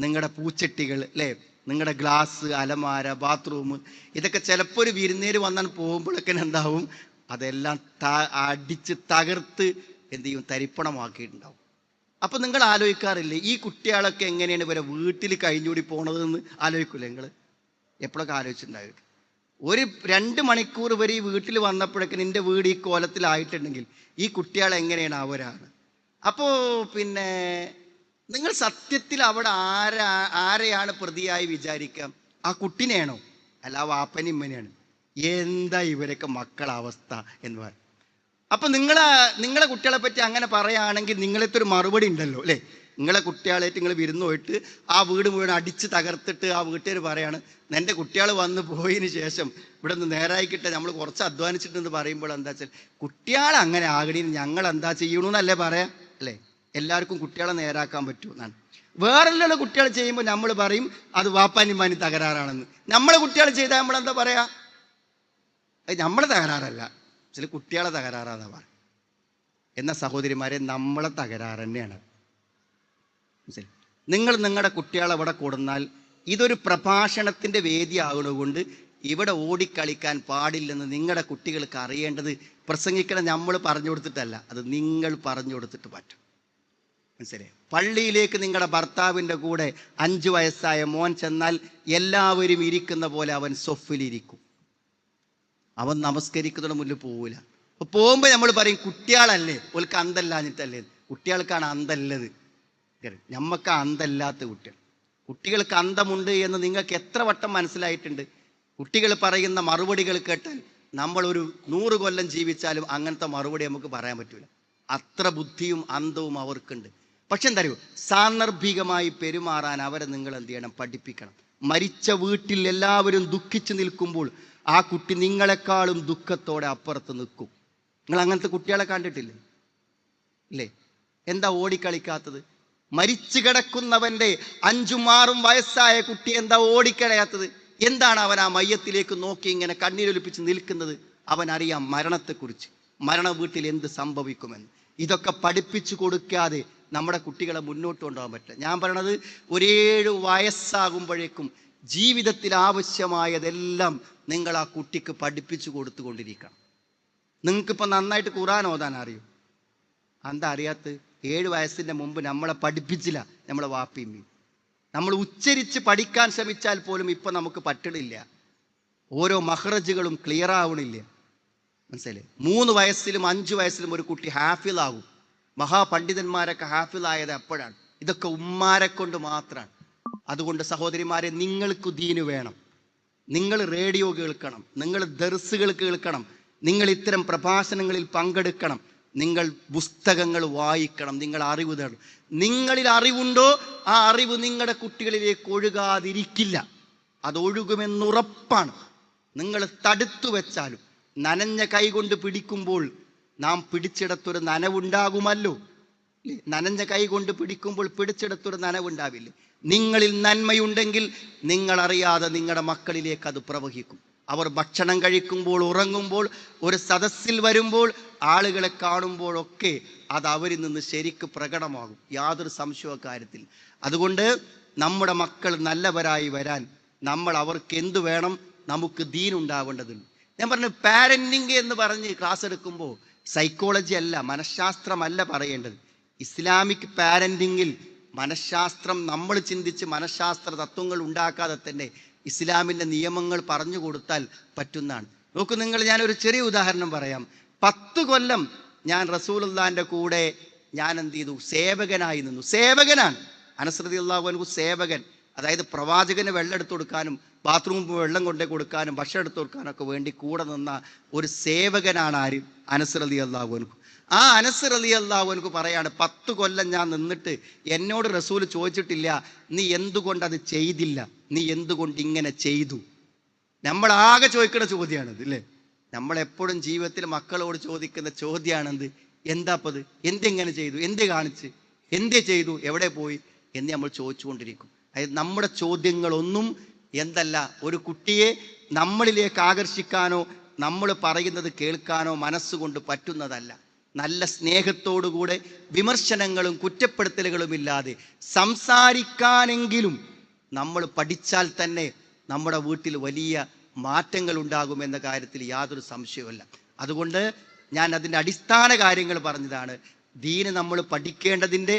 നിങ്ങളുടെ പൂച്ചട്ടികൾ, അല്ലേ, നിങ്ങളുടെ ഗ്ലാസ്, അലമാര, ബാത്റൂം, ഇതൊക്കെ ചിലപ്പോൾ ഒരു വിരുന്നേര് വന്നാൽ പോകുമ്പോഴൊക്കെ എന്താവും, അതെല്ലാം അടിച്ച് തകർത്ത് എന്ത് ചെയ്യും, തരിപ്പണമാക്കിയിട്ടുണ്ടാവും. അപ്പം നിങ്ങൾ ആലോചിക്കാറില്ലേ, ഈ കുട്ടികളൊക്കെ എങ്ങനെയാണ് ഇവരെ വീട്ടിൽ കഴിഞ്ഞുകൂടി പോണതെന്ന് ആലോചിക്കില്ലേ? നിങ്ങൾ എപ്പോഴൊക്കെ ആലോചിച്ചിട്ടുണ്ടാവും? ഒരു 2 മണിക്കൂർ വരെ ഈ വീട്ടിൽ വന്നപ്പോഴൊക്കെ നിൻ്റെ വീട് ഈ കോലത്തിലായിട്ടുണ്ടെങ്കിൽ ഈ കുട്ടികൾ എങ്ങനെയാണ് അവരാണ്? അപ്പോൾ നിങ്ങൾ സത്യത്തിൽ അവിടെ ആരെയാണ് പ്രതിയായി വിചാരിക്കാം? ആ കുട്ടിനെയാണോ? അല്ല ആ വാപ്പനും ഇമ്മനെയാണ്? എന്താ ഇവരൊക്കെ മക്കളെ അവസ്ഥ എന്ന് പറയും. അപ്പം നിങ്ങളെ കുട്ടികളെ പറ്റി അങ്ങനെ പറയുകയാണെങ്കിൽ നിങ്ങളത്തെ ഒരു മറുപടി ഉണ്ടല്ലോ, അല്ലേ? നിങ്ങളെ കുട്ടികളായിട്ട് നിങ്ങൾ വിരുന്ന് പോയിട്ട് ആ വീട് മുഴുവൻ അടിച്ച് തകർത്തിട്ട് ആ വീട്ടുകാർ പറയാണ്, എൻ്റെ കുട്ടികൾ വന്ന് പോയതിന് ശേഷം ഇവിടെ നിന്ന് നേരായിക്കിട്ടെ, നമ്മൾ കുറച്ച് അധ്വാനിച്ചിട്ടെന്ന് പറയുമ്പോൾ എന്താ വെച്ചാൽ കുട്ടികൾ അങ്ങനെ ആകണീന് ഞങ്ങൾ എന്താ ചെയ്യണമെന്നല്ലേ പറയാം, അല്ലേ? എല്ലാവർക്കും കുട്ടികളെ നേരാക്കാൻ പറ്റുമെന്നാണ്. വേറെല്ലാം കുട്ടികൾ ചെയ്യുമ്പോൾ നമ്മൾ പറയും അത് വാപ്പാനിമാനി തകരാറാണെന്ന്. നമ്മളെ കുട്ടികൾ ചെയ്താൽ നമ്മളെന്താ പറയാ? അത് നമ്മളെ തകരാറല്ല, ചില കുട്ടികളെ തകരാറാന്നാ പറയുക. എന്നാൽ സഹോദരിമാരെ, നമ്മളെ തകരാറ് തന്നെയാണ്. മനസ്സിലായി? നിങ്ങൾ നിങ്ങളുടെ കുട്ടികളെ ഇവിടെ കൊടുന്നാൽ ഇതൊരു പ്രഭാഷണത്തിൻ്റെ വേദിയാകുന്നതുകൊണ്ട് ഇവിടെ ഓടിക്കളിക്കാൻ പാടില്ലെന്ന് നിങ്ങളുടെ കുട്ടികൾക്ക് അറിയേണ്ടത് പ്രസംഗിക്കണം നമ്മൾ പറഞ്ഞു കൊടുത്തിട്ടല്ല, അത് നിങ്ങൾ പറഞ്ഞു കൊടുത്തിട്ട് പറ്റും. മനസ്സിലായി? പള്ളിയിലേക്ക് നിങ്ങളുടെ ഭർത്താവിൻ്റെ കൂടെ 5 വയസ്സായ മോൻ ചെന്നാൽ എല്ലാവരും ഇരിക്കുന്ന പോലെ അവൻ സൊഫിലിരിക്കും. അവൻ നമസ്കരിക്കുന്നതിന് മുന്നിൽ പോവില്ല. അപ്പോൾ പോകുമ്പോൾ നമ്മൾ പറയും കുട്ടികളല്ലേ, ഓൾക്ക് അന്തല്ലാഞ്ഞിട്ടല്ലേ. കുട്ടികൾക്കാണ് അന്തല്ലത്, ഞമ്മക്ക് അന്തല്ലാത്ത കുട്ടികൾ. കുട്ടികൾക്ക് അന്തമുണ്ട് എന്ന് നിങ്ങൾക്ക് എത്ര വട്ടം മനസ്സിലായിട്ടുണ്ട്? കുട്ടികൾ പറയുന്ന മറുപടികൾ കേട്ടാൽ നമ്മളൊരു 100 കൊല്ലം ജീവിച്ചാലും അങ്ങനത്തെ മറുപടി നമുക്ക് പറയാൻ പറ്റില്ല. അത്ര ബുദ്ധിയും അന്തവും അവർക്കുണ്ട്. പക്ഷെ എന്താ അറിയോ, സാന്ദർഭികമായി പെരുമാറാൻ അവരെ നിങ്ങൾ എന്ത് ചെയ്യണം? പഠിപ്പിക്കണം. മരിച്ച വീട്ടിൽ എല്ലാവരും ദുഃഖിച്ച് നിൽക്കുമ്പോൾ ആ കുട്ടി നിങ്ങളെക്കാളും ദുഃഖത്തോടെ അപ്പുറത്ത് നിൽക്കും. നിങ്ങൾ അങ്ങനത്തെ കുട്ടികളെ കണ്ടിട്ടില്ലേ? ഇല്ലേ? എന്താ ഓടിക്കളിക്കാത്തത്? മരിച്ചു കിടക്കുന്നവൻ്റെ 5ഉം 6ഉം വയസ്സായ കുട്ടി എന്താ ഓടിക്കളയാത്തത്? എന്താണ് അവൻ ആ മയ്യത്തിലേക്ക് നോക്കി ഇങ്ങനെ കണ്ണീരൊലിപ്പിച്ച് നിൽക്കുന്നത്? അവൻ അറിയാം മരണത്തെക്കുറിച്ച്, മരണ വീട്ടിൽ എന്ത് സംഭവിക്കുമെന്ന്. ഇതൊക്കെ പഠിപ്പിച്ചു കൊടുക്കാതെ നമ്മുടെ കുട്ടികളെ മുന്നോട്ട് കൊണ്ടുപോകാൻ പറ്റില്ല. ഞാൻ പറയണത് ഒരു 7 വയസ്സാകുമ്പോഴേക്കും ജീവിതത്തിൽ ആവശ്യമായതെല്ലാം നിങ്ങൾ ആ കുട്ടിക്ക് പഠിപ്പിച്ചു കൊടുത്തുകൊണ്ടിരിക്കണം. നിങ്ങൾക്കിപ്പോൾ നന്നായിട്ട് ഖുർആൻ ഓതാൻ അറിയും, എന്താ അറിയാത്ത? 7 വയസ്സിൻ്റെ മുമ്പ് നമ്മളെ പഠിപ്പിച്ചില്ല നമ്മളെ വാപ്പിയും. നമ്മൾ ഉച്ചരിച്ച് പഠിക്കാൻ ശ്രമിച്ചാൽ പോലും ഇപ്പം നമുക്ക് പറ്റണില്ല. ഓരോ മഹ്റജുകളും ക്ലിയർ ആവണില്ല. മനസ്സിലായി? 3 വയസ്സിലും 5 വയസ്സിലും ഒരു കുട്ടി ഹാഫിളാകും. മഹാപണ്ഡിതന്മാരൊക്കെ ഹാഫിളായത് അപ്പോഴാണ്. ഇതൊക്കെ ഉമ്മാരെ കൊണ്ട് മാത്രമാണ്. അതുകൊണ്ട് സഹോദരിമാരെ, നിങ്ങൾക്ക് ദീന് വേണം. നിങ്ങൾ റേഡിയോ കേൾക്കണം, നിങ്ങൾ ദർസുകൾ കേൾക്കണം, നിങ്ങൾ ഇത്തരം പ്രഭാഷണങ്ങളിൽ പങ്കെടുക്കണം, നിങ്ങൾ പുസ്തകങ്ങൾ വായിക്കണം, നിങ്ങൾ അറിവ് തേടണം. നിങ്ങളിൽ അറിവുണ്ടോ ആ അറിവ് നിങ്ങളുടെ കുട്ടികളിലേക്ക് ഒഴുകാതിരിക്കില്ല. അതൊഴുകുമെന്നുറപ്പാണ്. നിങ്ങൾ തടുത്തു വെച്ചാലും നനഞ്ഞ കൈ കൊണ്ട് പിടിക്കുമ്പോൾ നാം പിടിച്ചിടത്തൊരു നനവുണ്ടാകുമല്ലോ. നനഞ്ഞ കൈ കൊണ്ട് പിടിക്കുമ്പോൾ പിടിച്ചിടത്തൊരു നനവുണ്ടാവില്ലേ? നിങ്ങളിൽ നന്മയുണ്ടെങ്കിൽ നിങ്ങളറിയാതെ നിങ്ങളുടെ മക്കളിലേക്ക് അത് പ്രവഹിക്കും. അവർ ഭക്ഷണം കഴിക്കുമ്പോൾ, ഉറങ്ങുമ്പോൾ, ഒരു സദസ്സിൽ വരുമ്പോൾ, ആളുകളെ കാണുമ്പോഴൊക്കെ അത് അവരിൽ നിന്ന് ശരിക്ക് പ്രകടമാകും, യാതൊരു സംശയ കാര്യത്തിൽ. അതുകൊണ്ട് നമ്മുടെ മക്കൾ നല്ലവരായി വരാൻ നമ്മൾ അവർക്ക് എന്തു വേണം? നമുക്ക് ദീൻ ഉണ്ടാവേണ്ടതുണ്ട്. ഞാൻ പറഞ്ഞു, പാരന്റിങ് എന്ന് പറഞ്ഞ് ക്ലാസ് എടുക്കുമ്പോൾ സൈക്കോളജി അല്ല, മനഃശാസ്ത്രമല്ല പറയേണ്ടത്. ഇസ്ലാമിക് പാരന്റിങ്ങിൽ മനഃശാസ്ത്രം നമ്മൾ ചിന്തിച്ച് മനഃശാസ്ത്ര തത്വങ്ങൾ ഉണ്ടാക്കാതെ തന്നെ ഇസ്ലാമിൻ്റെ നിയമങ്ങൾ പറഞ്ഞു കൊടുത്താൽ പറ്റുന്നതാണ്. നോക്കൂ നിങ്ങൾ, ഞാനൊരു ചെറിയ ഉദാഹരണം പറയാം. 10 കൊല്ലം ഞാൻ റസൂലുള്ളാഹിൻ്റെ കൂടെ ഞാൻ എന്ത് ചെയ്തു? സേവകനായി നിന്നു. സേവകനാണ്. അനസ് റളിയല്ലാഹു അൻഹു സേവകൻ, അതായത് പ്രവാചകന് വെള്ളം എടുത്തു കൊടുക്കാനും ബാത്റൂമിൽ വെള്ളം കൊണ്ടേ കൊടുക്കാനും ഭക്ഷണം എടുത്തു കൊടുക്കാനൊക്കെ വേണ്ടി കൂടെ നിന്ന ഒരു സേവകനാണ് ആര്? അനസ് റളിയല്ലാഹു അൻഹു. ആ അനസ് റളിയല്ലാഹു അൻഹു പറയാണ്, 10 കൊല്ലം ഞാൻ നിന്നിട്ട് എന്നോട് റസൂൽ ചോദിച്ചിട്ടില്ല നീ എന്തുകൊണ്ട് അത് ചെയ്തില്ല, നീ എന്തുകൊണ്ട് ഇങ്ങനെ ചെയ്തു. നമ്മളാകെ ചോദിക്കുന്ന ചോദ്യമാണിത്, അല്ലേ? നമ്മളെപ്പോഴും ജീവിതത്തിൽ മക്കളോട് ചോദിക്കുന്ന ചോദ്യമാണെന്ത്? എന്താപ്പത്? എന്തെങ്ങനെ ചെയ്തു? എന്തേ കാണിച്ച്? എന്തേ ചെയ്തു? എവിടെ പോയി എന്ന് നമ്മൾ ചോദിച്ചുകൊണ്ടിരിക്കും. അതായത് നമ്മുടെ ചോദ്യങ്ങളൊന്നും എന്തല്ല, ഒരു കുട്ടിയെ നമ്മളിലേക്ക് ആകർഷിക്കാനോ നമ്മൾ പറയുന്നത് കേൾക്കാനോ മനസ്സുകൊണ്ട് പറ്റുന്നതല്ല. നല്ല സ്നേഹത്തോടുകൂടെ വിമർശനങ്ങളും കുറ്റപ്പെടുത്തലുകളും ഇല്ലാതെ സംസാരിക്കാനെങ്കിലും നമ്മൾ പഠിച്ചാൽ തന്നെ നമ്മുടെ വീട്ടിൽ വലിയ മാറ്റങ്ങൾ ഉണ്ടാകുമെന്ന കാര്യത്തിൽ യാതൊരു സംശയവുമില്ല. അതുകൊണ്ട് ഞാൻ അതിൻ്റെ അടിസ്ഥാന കാര്യങ്ങൾ പറഞ്ഞതാണ്. ദീന് നമ്മൾ പഠിക്കേണ്ടതിൻ്റെ,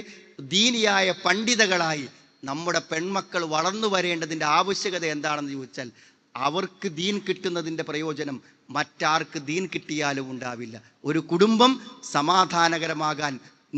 ദീനിയായ പണ്ഡിതകളായി നമ്മുടെ പെൺമക്കൾ വളർന്നു വരേണ്ടതിൻ്റെ ആവശ്യകത എന്താണെന്ന് ചോദിച്ചാൽ, അവർക്ക് ദീൻ കിട്ടുന്നതിൻ്റെ പ്രയോജനം മറ്റാർക്ക് ദീൻ കിട്ടിയാലും ഉണ്ടാവില്ല. ഒരു കുടുംബം സമാധാനകരമാകാൻ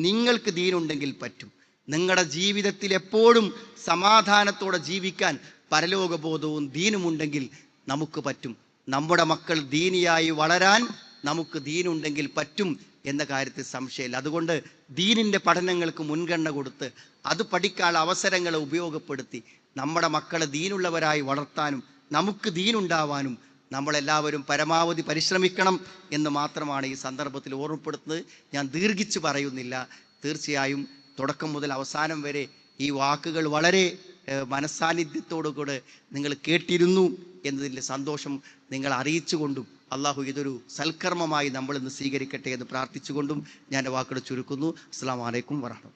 നിങ്ങൾക്ക് ദീനുണ്ടെങ്കിൽ പറ്റും. നിങ്ങളുടെ ജീവിതത്തിൽ എപ്പോഴും സമാധാനത്തോടെ ജീവിക്കാൻ പരലോകബോധവും ദീനുമുണ്ടെങ്കിൽ നമുക്ക് പറ്റും. നമ്മുടെ മക്കൾ ദീനിയായി വളരാൻ നമുക്ക് ദീനുണ്ടെങ്കിൽ പറ്റും എന്ന കാര്യത്തിൽ സംശയമില്ല. അതുകൊണ്ട് ദീനിൻ്റെ പഠനങ്ങൾക്ക് മുൻഗണന കൊടുത്ത് അത് പഠിക്കാനുള്ള അവസരങ്ങളെ ഉപയോഗപ്പെടുത്തി നമ്മുടെ മക്കളെ ദീനുള്ളവരായി വളർത്താനും നമുക്ക് ദീനുണ്ടാവാനും നമ്മളെല്ലാവരും പരമാവധി പരിശ്രമിക്കണം എന്ന് മാത്രമാണ് ഈ സന്ദർഭത്തിൽ ഓർമ്മപ്പെടുത്തുന്നത്. ഞാൻ ദീർഘിച്ച് പറയുന്നില്ല. തീർച്ചയായും തുടക്കം മുതൽ അവസാനം വരെ ഈ വാക്കുകൾ വളരെ മനസ്സാന്നിധ്യത്തോടു കൂടെ നിങ്ങൾ കേട്ടിരുന്നു എന്നതിൻ്റെ സന്തോഷം നിങ്ങൾ അറിയിച്ചുകൊണ്ടും അള്ളാഹു ഇതൊരു സൽക്കർമ്മമായി നമ്മൾ ഇന്ന് സ്വീകരിക്കട്ടെ എന്ന് പ്രാർത്ഥിച്ചുകൊണ്ടും ഞാൻ വാക്കുകൾ ചുരുക്കുന്നു. അസ്സലാമു അലൈക്കും വറഹ്മത്തുള്ളാഹി.